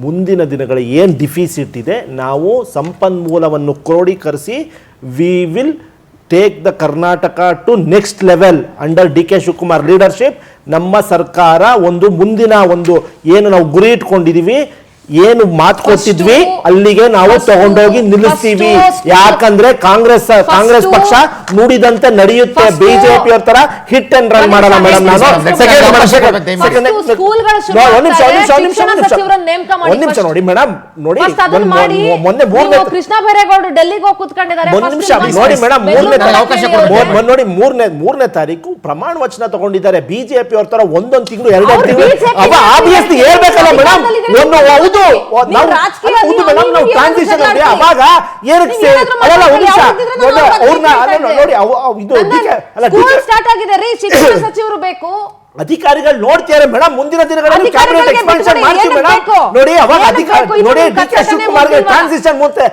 ಮುಂದಿನ ದಿನಗಳ ಏನು ಡಿಫಿಸಿಟ್ ಇದೆ, ನಾವು ಸಂಪನ್ಮೂಲವನ್ನು ಕ್ರೋಢೀಕರಿಸಿ we will take the Karnataka to next level under DK. Shivakumar leadership. ನಮ್ಮ ಸರ್ಕಾರ ಒಂದು ಮುಂದಿನ ಒಂದು ಏನು ನಾವು ಗುರಿ ಇಟ್ಕೊಂಡಿದೀವಿ, ಏನು ಮಾತು ಕೊಟ್ಟಿದ್ವಿ ಅಲ್ಲಿಗೆ ನಾವು ತಗೊಂಡೋಗಿ ನಿಲ್ಲಿಸ್ತೀವಿ. ಯಾಕಂದ್ರೆ ಕಾಂಗ್ರೆಸ್ ಪಕ್ಷ ನುಡಿದಂತೆ ನಡೆಯುತ್ತೆ. ಬಿಜೆಪಿ ಅವ್ರ ತರ ಹಿಟ್ ಅಂಡ್ ರನ್ ಮಾಡಲ್ಲ ಮೇಡಮ್. ನಾನು ಒಂದ್ ನಿಮಿಷ ನೋಡಿ ಮೇಡಮ್, ನೋಡಿ ಮೊನ್ನೆ ಕೃಷ್ಣ ಬೈರೇಗೌಡರು ಡೆಲ್ಲಿಗೆ ಹೋಗಿ ಕೂತ್ಕೊಂಡಿದ್ದಾರೆ. ಒಂದ್ ನಿಮಿಷ ನೋಡಿ ಮೇಡಮ್, ಮೂರನೇ ತಾರೀಕು ಪ್ರಮಾಣ ವಚನ ತಗೊಂಡಿದ್ದಾರೆ. ಬಿಜೆಪಿ ಅವ್ರ ತರ ಒಂದೊಂದು ತಿಂಗಳು 2 ತಿಂಗಳು ಆಬ್ವಿಯಸ್ಲಿ ಹೇಳ್ಬೇಕಲ್ಲ ಮೇಡಮ್. ಹೌದು ಮೇಡಮ್, ನಾವು ಟ್ರಾನ್ಸಿಷನ್ ಅಲ್ಲಿ ಅವಾಗ ಏನಕ್ಕೆ ಅಲ್ಲ ಒಂದ್ ನಿಮಿಷ ಅವ್ರನ್ನ ನೋಡಿ, ಇದು ಸ್ಟಾರ್ಟ್ ಆಗಿದೆ ರೀ, ಶಿಕ್ಷಣ ಸಚಿವರು ಬೇಕು. ಅಧಿಕಾರಿಗಳು ನೋಡ್ತಿದ್ದಾರೆ ಮೇಡಮ್. ಮುಂದಿನ ದಿನಗಳಲ್ಲಿ ಕ್ಯಾಬಿನೆಟ್ ಎಕ್ಸ್ಪಾನ್ಷನ್ ಮಾಡ್ತೀವಿ ಮೇಡಮ್. ನೋಡಿ ಅವಾಗ ಅಧಿಕಾರಿ ನೋಡಿ ಡಿ.ಕೆ. ಶಿವಕುಮಾರ್ ಟ್ರಾನ್ಸಿಷನ್ ಮುಂದೆ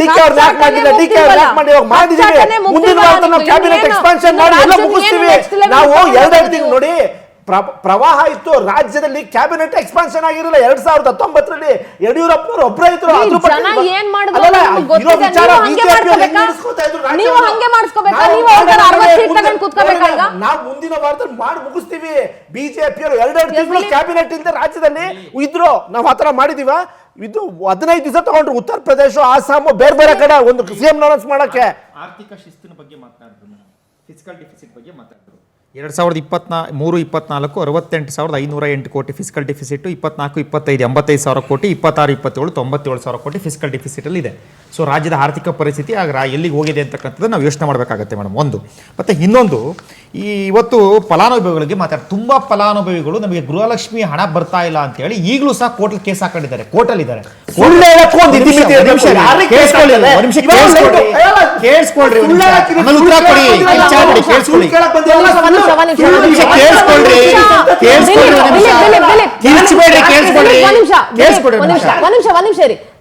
ಡಿ.ಕೆ. ಅವ್ರು ಯಾಕೆ ಮಾಡಿಲ್ಲ, ಡಿ.ಕೆ. ಅವ್ರು ಯಾಕೆ ಮಾಡಿ ಮಾಡಿದೀವಿ. ಮುಂದಿನ ವಾರ ನಾವು ಕ್ಯಾಬಿನೆಟ್ ಎಕ್ಸ್ಪಾನ್ಷನ್ ಮಾಡಿ ಎಲ್ಲ ಮುಗಿಸ್ತೀವಿ. ನಾವು 2 ತಿಂಗಳು ನೋಡಿ ಪ್ರವಾಹ ಇತ್ತು ರಾಜ್ಯದಲ್ಲಿ, ಕ್ಯಾಬಿನೆಟ್ ಎಕ್ಸ್ಪಾನ್ಷನ್ ಆಗಿರಲಿಲ್ಲ. 2019ರಲ್ಲಿ ಯಡಿಯೂರಪ್ಪನವರು ಒಬ್ಬರೇ ಇದ್ರು. ನಾವು ಮುಂದಿನ ವಾರದಲ್ಲಿ ಮಾಡಿ ಮುಗಿಸ್ತೀವಿ. ಬಿಜೆಪಿಯವರು 2 ತಿಂಗಳು ಕ್ಯಾಬಿನೆಟ್ ಇಂದ ರಾಜ್ಯದಲ್ಲಿ ಇದ್ರು. ನಾವು ಆತರ ಮಾಡಿದೀವ. ಇದು 15 ದಿವಸ ತಗೊಂಡ್ರು. ಉತ್ತರ ಪ್ರದೇಶ, ಆಸಾಮ್, ಬೇರೆ ಬೇರೆ ಕಡೆ ಒಂದು ಸಿಎಂ ಅನೌನ್ಸ್ ಮಾಡಕ್ಕೆ. ಆರ್ಥಿಕ ಶಿಸ್ತಿನ ಬಗ್ಗೆ ಮಾತನಾಡಿದ್ರು, ಫಿಸಿಕಲ್ ಡಿಫಿಸಿಟ್ ಬಗ್ಗೆ ಮಾತಾಡಿದ್ರು. 2023-24 68,508 ಕೋಟಿ ಫಿಸಿಕಲ್ ಡಿಫಿಸಿಟ್, 24-25 85,000 ಕೋಟಿ, 26-27 97,000 ಕೋಟಿ ಫಿಸಿಕಲ್ ಡಿಫಿಸಿಟ್ ಅಲ್ಲಿ ಇದೆ. ಸೊ ರಾಜ್ಯದ ಆರ್ಥಿಕ ಪರಿಸ್ಥಿತಿ ಆಗ ಎಲ್ಲಿಗೆ ಹೋಗಿದೆ ಅಂತಕ್ಕಂಥದ್ದು ನಾವು ಯೋಚನೆ ಮಾಡಬೇಕಾಗತ್ತೆ ಮೇಡಮ್. ಒಂದು ಮತ್ತೆ ಇನ್ನೊಂದು, ಇವತ್ತು ಫಲಾನುಭವಿಗಳಿಗೆ ತುಂಬ ಫಲಾನುಭವಿಗಳು ನಮಗೆ ಗೃಹಲಕ್ಷ್ಮಿ ಹಣ ಬರ್ತಾ ಇಲ್ಲ ಅಂತ ಹೇಳಿ ಈಗಲೂ ಸಹ ಕೋರ್ಟಲ್ಲಿ ಕೇಸ್ ಹಾಕೊಂಡಿದ್ದಾರೆ, ಕೋರ್ಟಲ್ಲಿ ಇದ್ದಾರೆ.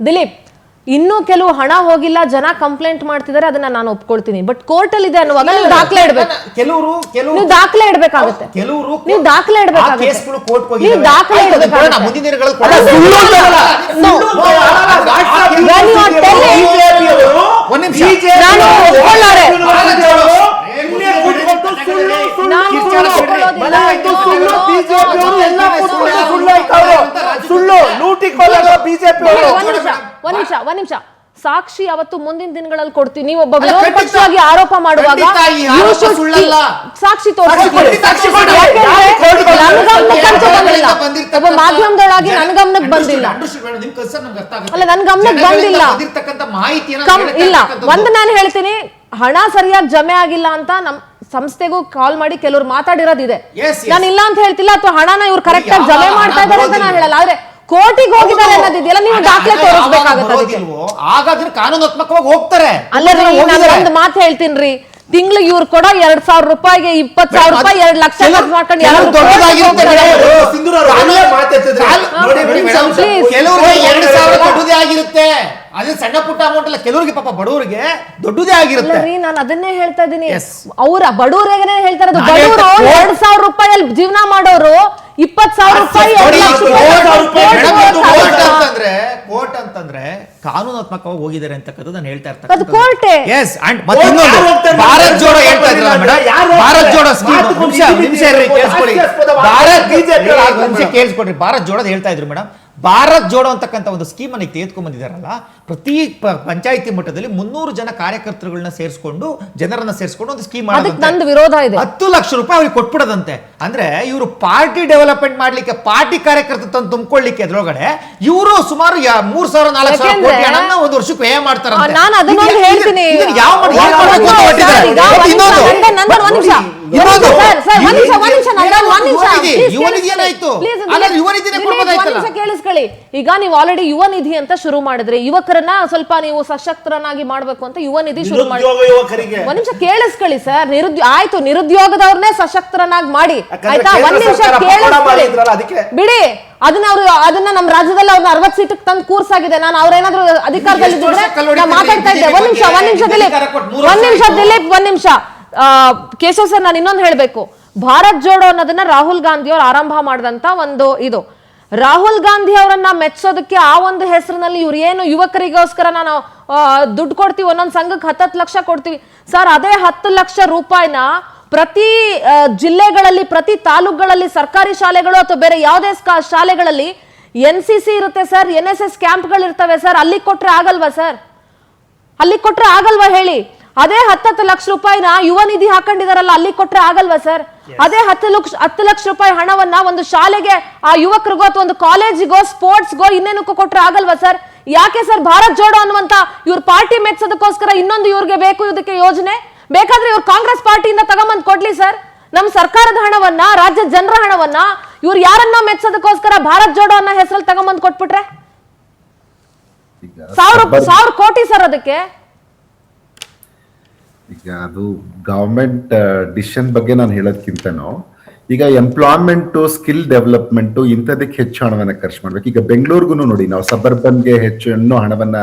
ದಿಲೀಪ್, ಇನ್ನೂ ಕೆಲವು ಹಣ ಹೋಗಿಲ್ಲ, ಜನ ಕಂಪ್ಲೇಂಟ್ ಮಾಡ್ತಿದ್ದಾರೆ, ಅದನ್ನ ನಾನು ಒಪ್ಕೊಳ್ತೀನಿ. ಬಟ್ ಕೋರ್ಟ್ ಅಲ್ಲಿ ಇದೆ ಅನ್ನುವಾಗ ನೀವು ದಾಖಲೆ ಇಡಬೇಕು. ನೀವು ದಾಖಲೆ ಇಡಬೇಕಾಗುತ್ತೆ. ನೀವು ದಾಖಲೆ ಇಡಬೇಕಾಗುತ್ತೆ. ನೀವು ದಾಖಲೆ ಒಂದ್ ನಿಮಿಷ ಸಾಕ್ಷಿ ಅವತ್ತು ಮುಂದಿನ ದಿನಗಳಲ್ಲಿ ಕೊಡ್ತೀವಿ. ನೀವು ಒಬ್ಬ ವಿರೋಧ ಪಕ್ಷವಾಗಿ ಆರೋಪ ಮಾಡುವಾಗ ಸಾಕ್ಷಿ ಒಬ್ಬ ಮಾಧ್ಯಮದೊಳಗೆ ನನ್ನ ಗಮನಕ್ಕೆ ಬಂದಿಲ್ಲ. ಅಲ್ಲ, ನನ್ನ ಗಮನಕ್ಕೆ ಬಂದಿಲ್ಲ. ಇಲ್ಲ, ಒಂದು ನಾನು ಹೇಳ್ತೀನಿ, ಹಣ ಸರಿಯಾಗಿ ಜಮೆ ಆಗಿಲ್ಲ ಅಂತ ನಮ್ ಸಂಸ್ಥೆಗೂ ಕಾಲ್ ಮಾಡಿ ಕೆಲವ್ರು ಮಾತಾಡಿರೋದಿದೆ. ನಾನು ಇಲ್ಲ ಅಂತ ಹೇಳ್ತಿಲ್ಲ, ಅಥವಾ ಹಣನ ಇವ್ರು ಕರೆಕ್ಟ್ ಆಗಿ ಜಮೆ ಮಾಡ್ತಾ ಇದ್ದಾರೆ ಅಂತ ನಾನು ಹೇಳಲ್ಲ. ಆದ್ರೆ ಕೋರ್ಟಿಗೆ ಹೋಗಿದ್ದಾರೆ ಅನ್ನೋದಿದೆಯಲ್ಲ, ನೀವು ದಾಖಲೆ ತೋರಿಸಬೇಕಾಗುತ್ತೆ. ಹಾಗಾದ್ರೆ ಕಾನೂನಾತ್ಮಕವಾಗಿ ಹೋಗ್ತಾರೆ. ಅಲ್ಲರಿ, ನಾನು ಒಂದು ಮಾತು ಹೇಳ್ತೀನಿ, ತಿಂಗಳಿಗೆ ಇವ್ರು ಕೊಡೋ 2,000 ರೂಪಾಯಿಗೆ 20,000 ರೂಪಾಯಿ 2 ಲಕ್ಷ ಖರ್ಚು ಮಾಡ್ಕೊಂಡು ಕೆಲವ್ರಿಗೆ 2,000 ದೊಡ್ಡದೇ ಆಗಿರುತ್ತೆ, ಅದೇ ಸಣ್ಣ ಪುಟ್ಟ ಅಮೌಂಟ್ ಎಲ್ಲ ಕೆಲವರಿಗೆ ಪಾಪ ಬಡವರಿಗೆ ದೊಡ್ಡದೇ ಆಗಿರುತ್ತೆ. ರೀ ನಾನು ಅದನ್ನೇ ಹೇಳ್ತಾ ಇದ್ದೀನಿ. Yes. ಅವ್ರ ಬಡವರಿಗೆ ಹೇಳ್ತಾ ಇರೋದು. ನಾನು ಬಡವರು ಹೇಳ್ತಾ- 2,000 ರೂಪಾಯಲ್ಲಿ ಜೀವನ ಮಾಡೋರು 20,000 ರೂಪಾಯಿ ನೋಡಿ, 2 ಲಕ್ಷ ರೂಪಾಯಿ ಕೋರ್ಟ್ ಅಂತಂದ್ರೆ ಕಾನೂನಾತ್ಮಕವಾಗಿ ಹೋಗಿದ್ದಾರೆ ಅಂತಕ್ಕಂಥದ್ದು ನಾನು ಹೇಳ್ತಾ ಅದು ಕೋರ್ಟೇ. ಎಸ್ ಅಂಡ್ ಮತ್ತೆ ಇನ್ನೊಂದು ಭಾರತ್ ಜೋಡೋ ಹೇಳ್ತಾ ಇದ್ರಲ್ಲ ಮೇಡಮ್, ಭಾರತ್ ಜೋಡೋ ಸ್ಕೀಮ್ ನಿಮಿಷ ಕೇಳಿಸ್ಕೊಳ್ಳಿ, ಕೇಳಿಸ್ಕೊಡ್ರಿ. ಭಾರತ್ ಜೋಡೋದು ಹೇಳ್ತಾ ಇದ್ರು ಮೇಡಮ್. ಭಾರತ್ ಜೋಡೋ ಅಂತಕ್ಕಂಥ ಒಂದು ಸ್ಕೀಮ್ ಅನ್ನು ತೆಗೆದುಕೊಂಡು ಬಂದಿದ್ದಾರಲ್ಲ, ಪ್ರತಿ ಪಂಚಾಯಿತಿ ಮಟ್ಟದಲ್ಲಿ 300 ಜನ ಕಾರ್ಯಕರ್ತರುಗಳನ್ನ ಸೇರಿಸ್ಕೊಂಡು ಜನರನ್ನ ಸೇರಿಸ್ಕೊಂಡು ಒಂದು ಸ್ಕೀಮ್ ಅದಕ್ಕೆ ನಂದು ವಿರೋಧ ಇದೆ. 10 ಲಕ್ಷ ರೂಪಾಯಿ ಅವ್ರಿಗೆ ಕೊಟ್ಬಿಡದಂತೆ. ಅಂದ್ರೆ ಇವರು ಪಾರ್ಟಿ ಡೆವಲಪ್ಮೆಂಟ್ ಮಾಡ್ಲಿಕ್ಕೆ, ಪಾರ್ಟಿ ಕಾರ್ಯಕರ್ತ ತಂದು ತುಂಬಿಕೊಳ್ಳಿಕ್ಕೆ ಅದ್ರೊಳಗಡೆ ಇವರು ಸುಮಾರು 3,000-4,000 ಕೋಟಿ ಹಣನ ಒಂದು ವರ್ಷಕ್ಕೆ ವ್ಯಯ ಮಾಡ್ತಾರೆ. ನಾನು ಅದನ್ನೊಂದು ಹೇಳ್ತೀನಿ. ಕೇಳಿಸ್ಕೊಳ್ಳಿ. ಈಗ ನೀವು ಆಲ್ರೆಡಿ ಯುವ ನಿಧಿ ಅಂತ ಶುರು ಮಾಡಿದ್ರೆ, ಯುವಕರನ್ನ ಸ್ವಲ್ಪ ನೀವು ಸಶಕ್ತರನ್ನಾಗಿ ಮಾಡ್ಬೇಕು ಅಂತ ಯುವ ನಿಧಿ ಶುರು ಮಾಡಿ. ಒಂದ್ ನಿಮಿಷ ಕೇಳಿಸ್ಕೊಳ್ಳಿ ಸರ್. ಆಯ್ತು, ನಿರುದ್ಯೋಗದವ್ರನ್ನೇ ಸಶಕ್ತರನ್ನಾಗಿ ಮಾಡಿ, ಆಯ್ತಾ? ಒಂದ್ ನಿಮಿಷ ಕೇಳಿಸ್ಕೊಳ್ಳಿ ಬಿಡಿ. ಅದನ್ನ ನಮ್ಮ ರಾಜ್ಯದಲ್ಲಿ ಅವ್ರನ್ನ 60 ಸೀಟಿಗೆ ತಂದು ಕೂರ್ಸಾಗಿದೆ. ನಾನು ಅವ್ರೇನಾದ್ರೂ ಅಧಿಕಾರದಲ್ಲಿ ಮಾತಾಡ್ತಾ ಇದ್ದೆ. ಒಂದ್ ನಿಮಿಷ ಕೇಶವ್ ಸರ್, ನಾನು ಇನ್ನೊಂದು ಹೇಳ್ಬೇಕು. ಭಾರತ್ ಜೋಡೋ ಅನ್ನೋದನ್ನ ರಾಹುಲ್ ಗಾಂಧಿ ಅವರು ಆರಂಭ ಮಾಡಿದಂತ ಒಂದು ಇದು. ರಾಹುಲ್ ಗಾಂಧಿ ಅವರನ್ನ ಮೆಚ್ಚೋದಕ್ಕೆ ಆ ಒಂದು ಹೆಸರಿನಲ್ಲಿ ಇವ್ರು ಏನು ಯುವಕರಿಗೋಸ್ಕರ ನಾವು ದುಡ್ಡು ಕೊಡ್ತೀವಿ, ಒಂದೊಂದು ಸಂಘಕ್ಕೆ 10 ಲಕ್ಷ ಕೊಡ್ತೀವಿ ಸರ್. ಅದೇ 10 ಲಕ್ಷ ರೂಪಾಯಿನ ಪ್ರತಿ ಜಿಲ್ಲೆಗಳಲ್ಲಿ, ಪ್ರತಿ ತಾಲೂಕುಗಳಲ್ಲಿ, ಸರ್ಕಾರಿ ಶಾಲೆಗಳು ಅಥವಾ ಬೇರೆ ಯಾವುದೇ ಶಾಲೆಗಳಲ್ಲಿ NCC ಇರುತ್ತೆ ಸರ್, NSS ಕ್ಯಾಂಪ್ಗಳು ಇರ್ತವೆ ಸರ್. ಅಲ್ಲಿ ಕೊಟ್ರೆ ಆಗಲ್ವಾ ಸರ್? ಅಲ್ಲಿ ಕೊಟ್ರೆ ಆಗಲ್ವಾ ಹೇಳಿ? ಅದೇ 10 ಲಕ್ಷ ರೂಪಾಯಿನ ಯುವ ನಿಧಿ ಹಾಕೊಂಡಿದಾರಲ್ಲ, ಅಲ್ಲಿ ಕೊಟ್ರೆ ಆಗಲ್ವಾ ಸರ್? ಅದೇ 10 ಲಕ್ಷ ರೂಪಾಯಿ ಹಣವನ್ನ ಒಂದು ಶಾಲೆಗೆ, ಆ ಯುವಕರಿಗೋ ಅಥವಾ ಒಂದು ಕಾಲೇಜಿಗೋ, ಸ್ಪೋರ್ಟ್ಸ್ಗೋ, ಇನ್ನೇನಕ್ಕೂ ಕೊಟ್ರೆ ಆಗಲ್ವಾ ಸರ್? ಯಾಕೆ ಸರ್ ಭಾರತ್ ಜೋಡೋ ಅನ್ನುವಂತ ಇವ್ರ ಪಾರ್ಟಿ ಮೆಚ್ಚೋದಕ್ಕೋಸ್ಕರ ಇನ್ನೊಂದು ಇವ್ರಿಗೆ ಬೇಕು ಇದಕ್ಕೆ ಯೋಜನೆ? ಬೇಕಾದ್ರೆ ಇವ್ರು ಕಾಂಗ್ರೆಸ್ ಪಾರ್ಟಿಯಿಂದ ತಗೊಂಬಂದ್ ಕೊಡ್ಲಿ ಸರ್. ನಮ್ಮ ಸರ್ಕಾರದ ಹಣವನ್ನ, ರಾಜ್ಯದ ಜನರ ಹಣವನ್ನ ಇವ್ರು ಯಾರನ್ನ ಮೆಚ್ಚೋದಕ್ಕೋಸ್ಕರ ಭಾರತ್ ಜೋಡೋ ಅನ್ನೋ ಹೆಸರಲ್ಲಿ ತಗೊಂಬಂದ್ ಕೊಟ್ಬಿಟ್ರೆ 1,000 ಕೋಟಿ ಸರ್ ಅದಕ್ಕೆ. ಈಗ ಅದು ಗವರ್ಮೆಂಟ್ ಡಿಸಿಷನ್ ಬಗ್ಗೆ ನಾನು ಹೇಳೋದಕ್ಕಿಂತನೂ ಈಗ ಎಂಪ್ಲಾಯ್ಮೆಂಟ್, ಸ್ಕಿಲ್ ಡೆವಲಪ್ಮೆಂಟ್ ಇಂಥದಕ್ಕೆ ಹೆಚ್ಚು ಹಣವನ್ನ ಖರ್ಚು ಮಾಡ್ಬೇಕು. ಈಗ ಬೆಂಗಳೂರಿಗೂ ನೋಡಿ, ನಾವು ಸಬರ್ಬನ್ಗೆ ಹೆಚ್ಚು ಹಣವನ್ನ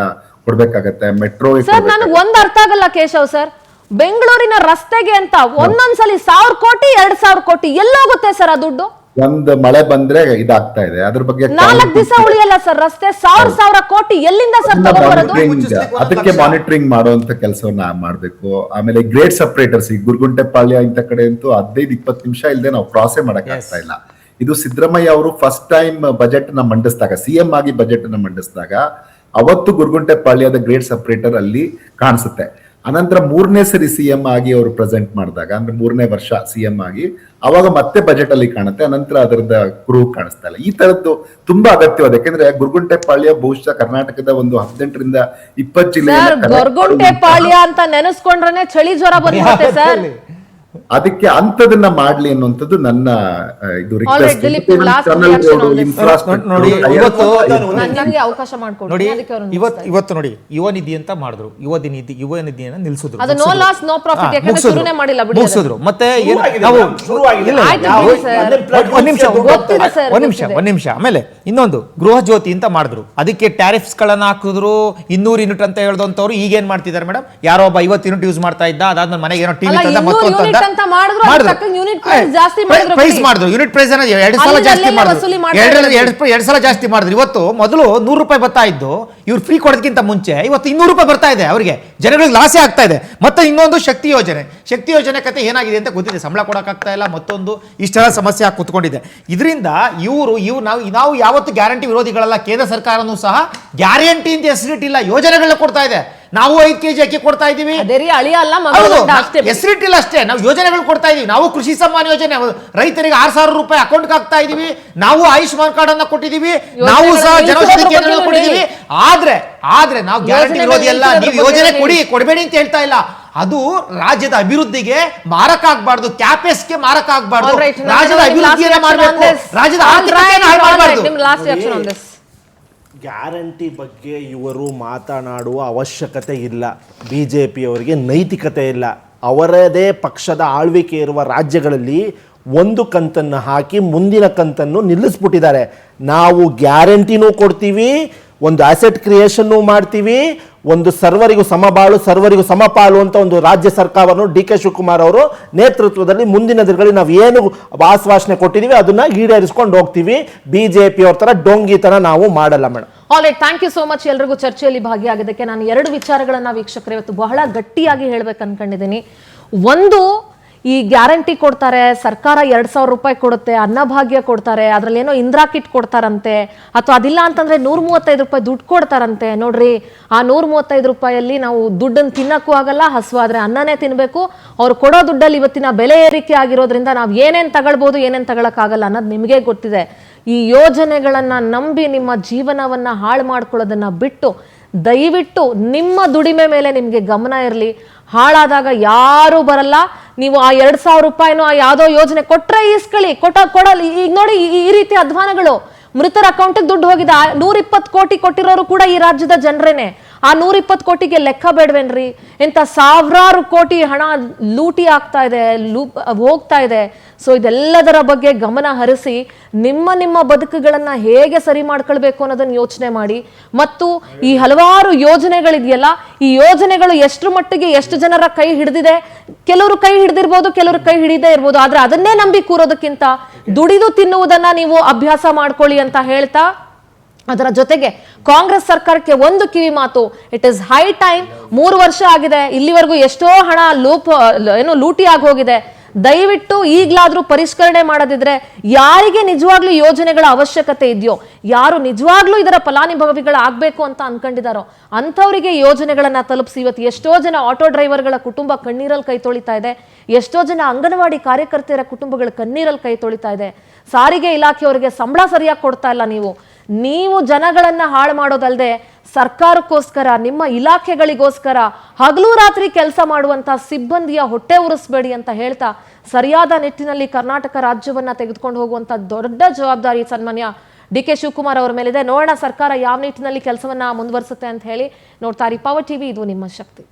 ಕೊಡ್ಬೇಕಾಗತ್ತೆ. ಮೆಟ್ರೋ ಸರ್, ನನಗೆ ಒಂದ್ ಅರ್ಥ ಆಗಲ್ಲ ಕೇಶವ್ ಸರ್. ಬೆಂಗಳೂರಿನ ರಸ್ತೆಗೆ ಅಂತ ಒಂದೊಂದ್ಸಲಿ 1,000 ಕೋಟಿ 2,000 ಕೋಟಿ ಎಲ್ಲೋಗುತ್ತೆ ಸರ್ ಆ ದುಡ್ಡು? ಒಂದ್ ಮಳೆ ಬಂದ್ರೆ ಇದಾಗ್ತಾ ಇದೆ. ಅದ್ರ ಬಗ್ಗೆ 4 ದಿವಸ ಉಳಿಯಲ್ಲ ಸರ್ ರಸ್ತೆ. 1,000 ಕೋಟಿ ಎಲ್ಲಿಂದ ಸರ್ ತಗೊಂಡ್ಬರೋದು? ಅದಕ್ಕೆ ಮಾನಿಟರಿಂಗ್ ಮಾಡುವಂತ ಕೆಲಸವನ್ನ ಮಾಡ್ಬೇಕು. ಆಮೇಲೆ ಗ್ರೇಡ್ ಸಪರೇಟರ್ಸ್, ಈ ಗುರುಗುಂಟೆಪಾಳ್ಯ ಇಂಥ ಕಡೆ ಅಂತೂ 15-20 ನಿಮಿಷ ಇಲ್ಲದೆ ನಾವು ಕ್ರಾಸೇ ಮಾಡಕ್ ಆಗ್ತಾ ಇಲ್ಲ. ಇದು ಸಿದ್ದರಾಮಯ್ಯ ಅವರು ಫಸ್ಟ್ ಟೈಮ್ ಬಜೆಟ್ ನ ಮಂಡಿಸಿದಾಗ, CM ಆಗಿ ಬಜೆಟ್ ನ ಮಂಡಿಸಿದಾಗ ಅವತ್ತು ಗುರುಗುಂಟೆಪಾಳ್ಯದ ಗ್ರೇಡ್ ಸಪರೇಟರ್ ಅಲ್ಲಿ ಕಾಣಿಸುತ್ತೆ. ಅನಂತರ 3ನೇ ಸರಿ CM ಆಗಿ ಅವರು ಪ್ರೆಸೆಂಟ್ ಮಾಡಿದಾಗ, ಅಂದ್ರೆ 3ನೇ ವರ್ಷ CM ಆಗಿ, ಅವಾಗ ಮತ್ತೆ ಬಜೆಟ್ ಅಲ್ಲಿ ಕಾಣುತ್ತೆ. ಅನಂತರ ಅದರದ ಕುರು ಕಾಣಿಸ್ತಾ ಇಲ್ಲ. ಈ ತರದ್ದು ತುಂಬಾ ಅಗತ್ಯವಾದ, ಯಾಕಂದ್ರೆ ಗುರುಗುಂಟೆಪಾಳ್ಯ ಬಹುಶಃ ಕರ್ನಾಟಕದ ಒಂದು 18ರಿಂದ 20 ಜಿಲ್ಲೆ. ಗುರುಗುಂಟೆಪಾಳ್ಯ ಅಂತ ನೆನೆಸ್ಕೊಂಡ್ರೆ ಚಳಿ ಜ್ವರ ಬಂದ್ಬಿಡುತ್ತೆ ಸರ್. ಅದಕ್ಕೆ ಅಂತದನ್ನ ಮಾಡ್ಲಿ ಅನ್ನುವಂಥದ್ದು ನನ್ನ ಇದು ರಿಕ್ವೆಸ್ಟ್. ಅವಕಾಶ ನೋಡಿ, ಇವತ್ತು ನೋಡಿ ಯುವ ನಿಧಿ ಅಂತ ಮಾಡಿದ್ರು, ಯುವ ನಿಧಿಯನ್ನ ನಿಲ್ಸಿದ್ರು, ಮುಗಿಸಿದ್ರು. ಮತ್ತೆ ಒಂದ್ ನಿಮಿಷ ಆಮೇಲೆ ಇನ್ನೊಂದು ಗೃಹ ಜ್ಯೋತಿ ಅಂತ ಮಾಡಿದ್ರು. ಅದಕ್ಕೆ ಟ್ಯಾರಿಫ್ಸ್ ಗಳನ್ನ ಹಾಕಿದ್ರು. 200 ಯೂನಿಟ್ ಅಂತ ಹೇಳ್ದಂತವ್ರು ಈಗ ಏನ್ ಮಾಡ್ತಿದ್ದಾರೆ ಮೇಡಮ್? ಯಾರೋ ಒಬ್ಬ 50 ಯೂನಿಟ್ ಯೂಸ್ ಮಾಡ್ತಾ ಇದ್ದ, ಅದಾದ್ಮೇಲೆ ಮನೆಗೆ ಏನೋ ಟಿವಿ ತಂದ, ಮತ್ತೊಂದು ಪ್ರೈಸ್ ಮಾಡಿದ್ರು. ಯೂನಿಟ್ ಪ್ರೈಸ್ 2 ಸಲ ಜಾಸ್ತಿ ಮಾಡಿದ್ರು, 2 ಸಲ ಜಾಸ್ತಿ ಮಾಡಿದ್ರು. ಇವತ್ತು ಮೊದಲು 100 ರೂಪಾಯಿ ಬರ್ತಾ ಇದ್ದು, ಇವ್ರು ಫ್ರೀ ಕೊಡೋದಕ್ಕಿಂತ ಮುಂಚೆ ಇವತ್ತು 200 ರೂಪಾಯಿ ಬರ್ತಾ ಇದೆ. ಅವರಿಗೆ ಜನಗಳಿಗೆ ಲಾಸೇ ಆಗ್ತಾ ಇದೆ. ಮತ್ತೆ ಇನ್ನೊಂದು ಶಕ್ತಿ ಯೋಜನೆ ಕತೆ ಏನಾಗಿದೆ ಅಂತ ಗೊತ್ತಿದೆ. ಸಂಬಳ ಕೊಡಕ್ಕಾಗ್ತಾ ಇಲ್ಲ, ಮತ್ತೊಂದು ಇಷ್ಟೆಲ್ಲ ಸಮಸ್ಯೆ ಆಗಿ ಕುತ್ಕೊಂಡಿದೆ. ಇದರಿಂದ ನಾವು ಯಾವತ್ತು ಗ್ಯಾರಂಟಿ ವಿರೋಧಿಗಳಲ್ಲ. ಕೇಂದ್ರ ಸರ್ಕಾರನೂ ಸಹ ಗ್ಯಾರಂಟಿ ಅಂತ ಹೆಸರಿಟ್ಟಿಲ್ಲ, ಯೋಜನೆಗಳನ್ನ ಕೊಡ್ತಾ ಇದೆ. ನಾವು 5 kg ಅಕ್ಕಿ ಕೊಡ್ತಾ ಇದೀವಿ, ಹೆಸರಿಟ್ಟಿಲ್ಲ ಅಷ್ಟೇ. ನಾವು ಯೋಜನೆಗಳು ಕೊಡ್ತಾ ಇದೀವಿ. ನಾವು ಕೃಷಿ ಸಮ್ಮಾನ ಯೋಜನೆ ರೈತರಿಗೆ 6,000 ರೂಪಾಯಿ ಅಕೌಂಟ್ ಹಾಕ್ತಾ ಇದೀವಿ. ನಾವು ಆಯುಷ್ಮಾನ್ ಕಾರ್ಡ್ ಅನ್ನ ಕೊಟ್ಟಿದೀವಿ, ನಾವು ಸಹ ಜನೌಷಧಿ ಕೇಂದ್ರ ಕೊಟ್ಟಿದೀವಿ. ಆದ್ರೆ ನಾವು ಗ್ಯಾರಂಟಿ ವಿರೋಧಿ ಅಲ್ಲ. ನೀವು ಯೋಜನೆ ಕೊಡಬೇಡಿ ಅಂತ ಹೇಳ್ತಾ ಇಲ್ಲ. ಅದು ರಾಜ್ಯದ ಅಭಿವೃದ್ಧಿಗೆ ಮಾರಕ ಆಗ್ಬಾರ್ದು, ಕ್ಯಾಪೆಸ್ಗೆ ಮಾರಕ ಆಗ್ಬಾರ್ದು. ರಾಜ್ಯದ ಅಭಿವೃದ್ಧಿಯನ್ನ ಮಾಡಬೇಕು, ರಾಜ್ಯದ ಆರ್ಥಿಕತೆಯನ್ನು ಹಾಳು ಮಾಡಬಾರ್ದು. ಗ್ಯಾರಂಟಿ ಬಗ್ಗೆ ಇವರು ಮಾತನಾಡುವ ಅವಶ್ಯಕತೆ ಇಲ್ಲ. BJPಯವರಿಗೆ ನೈತಿಕತೆ ಇಲ್ಲ. ಅವರದೇ ಪಕ್ಷದ ಆಳ್ವಿಕೆ ಇರುವ ರಾಜ್ಯಗಳಲ್ಲಿ ಒಂದು ಕಂತನ್ನು ಹಾಕಿ ಮುಂದಿನ ಕಂತನ್ನು ನಿಲ್ಲಿಸ್ಬಿಟ್ಟಿದ್ದಾರೆ. ನಾವು ಗ್ಯಾರಂಟಿನೂ ಕೊಡ್ತೀವಿ, ಒಂದು ಆಸೆಟ್ ಕ್ರಿಯೇಷನ್ನು ಮಾಡ್ತೀವಿ, ಒಂದು ಸರ್ವರಿಗೂ ಸಮಬಾಳು ಸರ್ವರಿಗೂ ಸಮಪಾಲು ಅಂತ ಒಂದು ರಾಜ್ಯ ಸರ್ಕಾರವನ್ನು ಡಿ ಕೆ ಶಿವಕುಮಾರ್ ಅವರು ನೇತೃತ್ವದಲ್ಲಿ ಮುಂದಿನ ದಿನಗಳಲ್ಲಿ ನಾವು ಏನು ಆಶ್ವಾಸನೆ ಕೊಟ್ಟಿದ್ದೀವಿ ಅದನ್ನ ಈಡೇರಿಸ್ಕೊಂಡು ಹೋಗ್ತೀವಿ. ಬಿಜೆಪಿ ಅವ್ರ ತರ ಡೊಂಗಿತನ ನಾವು ಮಾಡಲ್ಲ madam. Alright, thank you so much ಎಲ್ರಿಗೂ ಚರ್ಚೆಯಲ್ಲಿ ಭಾಗಿಯಾಗಿದ್ದಕ್ಕೆ. ನಾನು 2 ವಿಚಾರಗಳನ್ನ ವೀಕ್ಷಕರು ಇವತ್ತು ಬಹಳ ಗಟ್ಟಿಯಾಗಿ ಹೇಳ್ಬೇಕು ಅನ್ಕೊಂಡಿದ್ದೀನಿ. ಒಂದು, ಈ ಗ್ಯಾರಂಟಿ ಕೊಡ್ತಾರೆ, ಸರ್ಕಾರ 2,000 ರೂಪಾಯಿ ಕೊಡುತ್ತೆ, ಅನ್ನಭಾಗ್ಯ ಕೊಡ್ತಾರೆ, ಅದ್ರಲ್ಲಿ ಏನೋ ಇಂದಿರಾ ಕಿಟ್ ಕೊಡ್ತಾರಂತೆ, ಅಥವಾ ಅದಿಲ್ಲ ಅಂತಂದ್ರೆ 135 ರೂಪಾಯಿ ದುಡ್ಡು ಕೊಡ್ತಾರಂತೆ. ನೋಡ್ರಿ, ಆ 135 ರೂಪಾಯಲ್ಲಿ ನಾವು ದುಡ್ಡನ್ನು ತಿನ್ನಕ್ಕೂ ಆಗಲ್ಲ, ಹಸುವಾದ್ರೆ ಅನ್ನನೇ ತಿನ್ಬೇಕು. ಅವ್ರು ಕೊಡೋ ದುಡ್ಡಲ್ಲಿ ಇವತ್ತಿನ ಬೆಲೆ ಏರಿಕೆ ಆಗಿರೋದ್ರಿಂದ ನಾವು ಏನೇನ್ ತಗೊಳ್ಬೋದು, ಏನೇನ್ ತಗೊಳಕ್ಕಾಗಲ್ಲ ಅನ್ನೋದು ನಿಮಗೆ ಗೊತ್ತಿದೆ. ಈ ಯೋಜನೆಗಳನ್ನ ನಂಬಿ ನಿಮ್ಮ ಜೀವನವನ್ನ ಹಾಳು ಮಾಡ್ಕೊಳ್ಳೋದನ್ನ ಬಿಟ್ಟು ದಯವಿಟ್ಟು ನಿಮ್ಮ ದುಡಿಮೆ ಮೇಲೆ ನಿಮ್ಗೆ ಗಮನ ಇರಲಿ. ಹಾಳಾದಾಗ ಯಾರು ಬರಲ್ಲ. ನೀವು ಆ 2,000 ರೂಪಾಯಿನೋ ಆ ಯಾವುದೋ ಯೋಜನೆ ಕೊಟ್ರೆ ಈಸ್ಕೊಳ್ಳಿ, ಕೊಡಲಿ. ಈಗ ನೋಡಿ, ಈ ರೀತಿ ಅಧ್ವಾನಗಳು, ಮೃತರ ಅಕೌಂಟಿಗೆ ದುಡ್ಡು ಹೋಗಿದೆ. 120 ಕೋಟಿ ಕೊಟ್ಟಿರೋರು ಕೂಡ ಈ ರಾಜ್ಯದ ಜನರೇನೆ. ಆ 120 ಕೋಟಿಗೆ ಲೆಕ್ಕ ಬೇಡವೇನ್ರಿ? ಇಂಥ ಸಾವಿರಾರು ಕೋಟಿ ಹಣ ಲೂಟಿ ಆಗ್ತಾ ಇದೆ, ಹೋಗ್ತಾ ಇದೆ. ಸೊ ಇದೆಲ್ಲದರ ಬಗ್ಗೆ ಗಮನ ಹರಿಸಿ ನಿಮ್ಮ ಬದುಕುಗಳನ್ನ ಹೇಗೆ ಸರಿ ಮಾಡ್ಕೊಳ್ಬೇಕು ಅನ್ನೋದನ್ನ ಯೋಚನೆ ಮಾಡಿ. ಮತ್ತು ಈ ಹಲವಾರು ಯೋಜನೆಗಳಿದೆಯಲ್ಲ, ಈ ಯೋಜನೆಗಳು ಎಷ್ಟರ ಮಟ್ಟಿಗೆ ಎಷ್ಟು ಜನರ ಕೈ ಹಿಡಿದಿದೆ, ಕೆಲವರು ಕೈ ಹಿಡಿದಿರ್ಬೋದು, ಕೆಲವರು ಕೈ ಹಿಡಿದೇ ಇರ್ಬೋದು. ಆದ್ರೆ ಅದನ್ನೇ ನಂಬಿ ಕೂರೋದಕ್ಕಿಂತ ದುಡಿದು ತಿನ್ನುವುದನ್ನ ನೀವು ಅಭ್ಯಾಸ ಮಾಡ್ಕೊಳ್ಳಿ ಅಂತ ಹೇಳ್ತಾ, ಅದರ ಜೊತೆಗೆ ಕಾಂಗ್ರೆಸ್ ಸರ್ಕಾರಕ್ಕೆ ಒಂದು ಕಿವಿ ಮಾತು, ಇಟ್ ಇಸ್ ಹೈ ಟೈಮ್. 3 ವರ್ಷ ಆಗಿದೆ, ಇಲ್ಲಿವರೆಗೂ ಎಷ್ಟೋ ಹಣ ಲೂಟಿ ಆಗಿ ಹೋಗಿದೆ. ದಯವಿಟ್ಟು ಈಗ್ಲಾದ್ರೂ ಪರಿಷ್ಕರಣೆ ಮಾಡೋದಿದ್ರೆ, ಯಾರಿಗೆ ನಿಜವಾಗ್ಲೂ ಯೋಜನೆಗಳ ಅವಶ್ಯಕತೆ ಇದೆಯೋ, ಯಾರು ನಿಜವಾಗ್ಲೂ ಇದರ ಫಲಾನುಭವಿಗಳಾಗಬೇಕು ಅಂತ ಅನ್ಕೊಂಡಿದಾರೋ ಅಂಥವರಿಗೆ ಯೋಜನೆಗಳನ್ನ ತಲುಪಿಸಿ. ಇವತ್ತು ಎಷ್ಟೋ ಜನ ಆಟೋ ಡ್ರೈವರ್ಗಳ ಕುಟುಂಬ ಕಣ್ಣೀರಲ್ಲಿ ಕೈ ತೊಳಿತಾ ಇದೆ, ಎಷ್ಟೋ ಜನ ಅಂಗನವಾಡಿ ಕಾರ್ಯಕರ್ತೆಯರ ಕುಟುಂಬಗಳ ಕಣ್ಣೀರಲ್ಲಿ ಕೈ ತೊಳಿತಾ ಇದೆ. ಸಾರಿಗೆ ಇಲಾಖೆಯವರಿಗೆ ಸಂಬಳ ಸರಿಯಾಗಿ ಕೊಡ್ತಾ ಇಲ್ಲ. ನೀವು ಜನಗಳನ್ನ ಹಾಳು ಮಾಡೋದಲ್ಲದೆ ಸರ್ಕಾರಕ್ಕೋಸ್ಕರ, ನಿಮ್ಮ ಇಲಾಖೆಗಳಿಗೋಸ್ಕರ ಹಗಲು ರಾತ್ರಿ ಕೆಲಸ ಮಾಡುವಂತ ಸಿಬ್ಬಂದಿಯ ಹೊಟ್ಟೆ ಉರಿಸಬೇಡಿ ಅಂತ ಹೇಳ್ತಾ, ಸರಿಯಾದ ನಿಟ್ಟಿನಲ್ಲಿ ಕರ್ನಾಟಕ ರಾಜ್ಯವನ್ನ ತೆಗೆದುಕೊಂಡು ಹೋಗುವಂತ ದೊಡ್ಡ ಜವಾಬ್ದಾರಿ ಸನ್ಮಾನ್ಯ ಡಿ ಕೆ ಶಿವಕುಮಾರ್ ಅವರ ಮೇಲಿದೆ. ನೋಡೋಣ ಸರ್ಕಾರ ಯಾವ ನಿಟ್ಟಿನಲ್ಲಿ ಕೆಲಸವನ್ನ ಮುಂದುವರಿಸುತ್ತೆ ಅಂತ ಹೇಳಿ. ನೋಡ್ತಾ ಇರಿ ಪವರ್ ಟಿವಿ, ಇದು ನಿಮ್ಮ ಶಕ್ತಿ.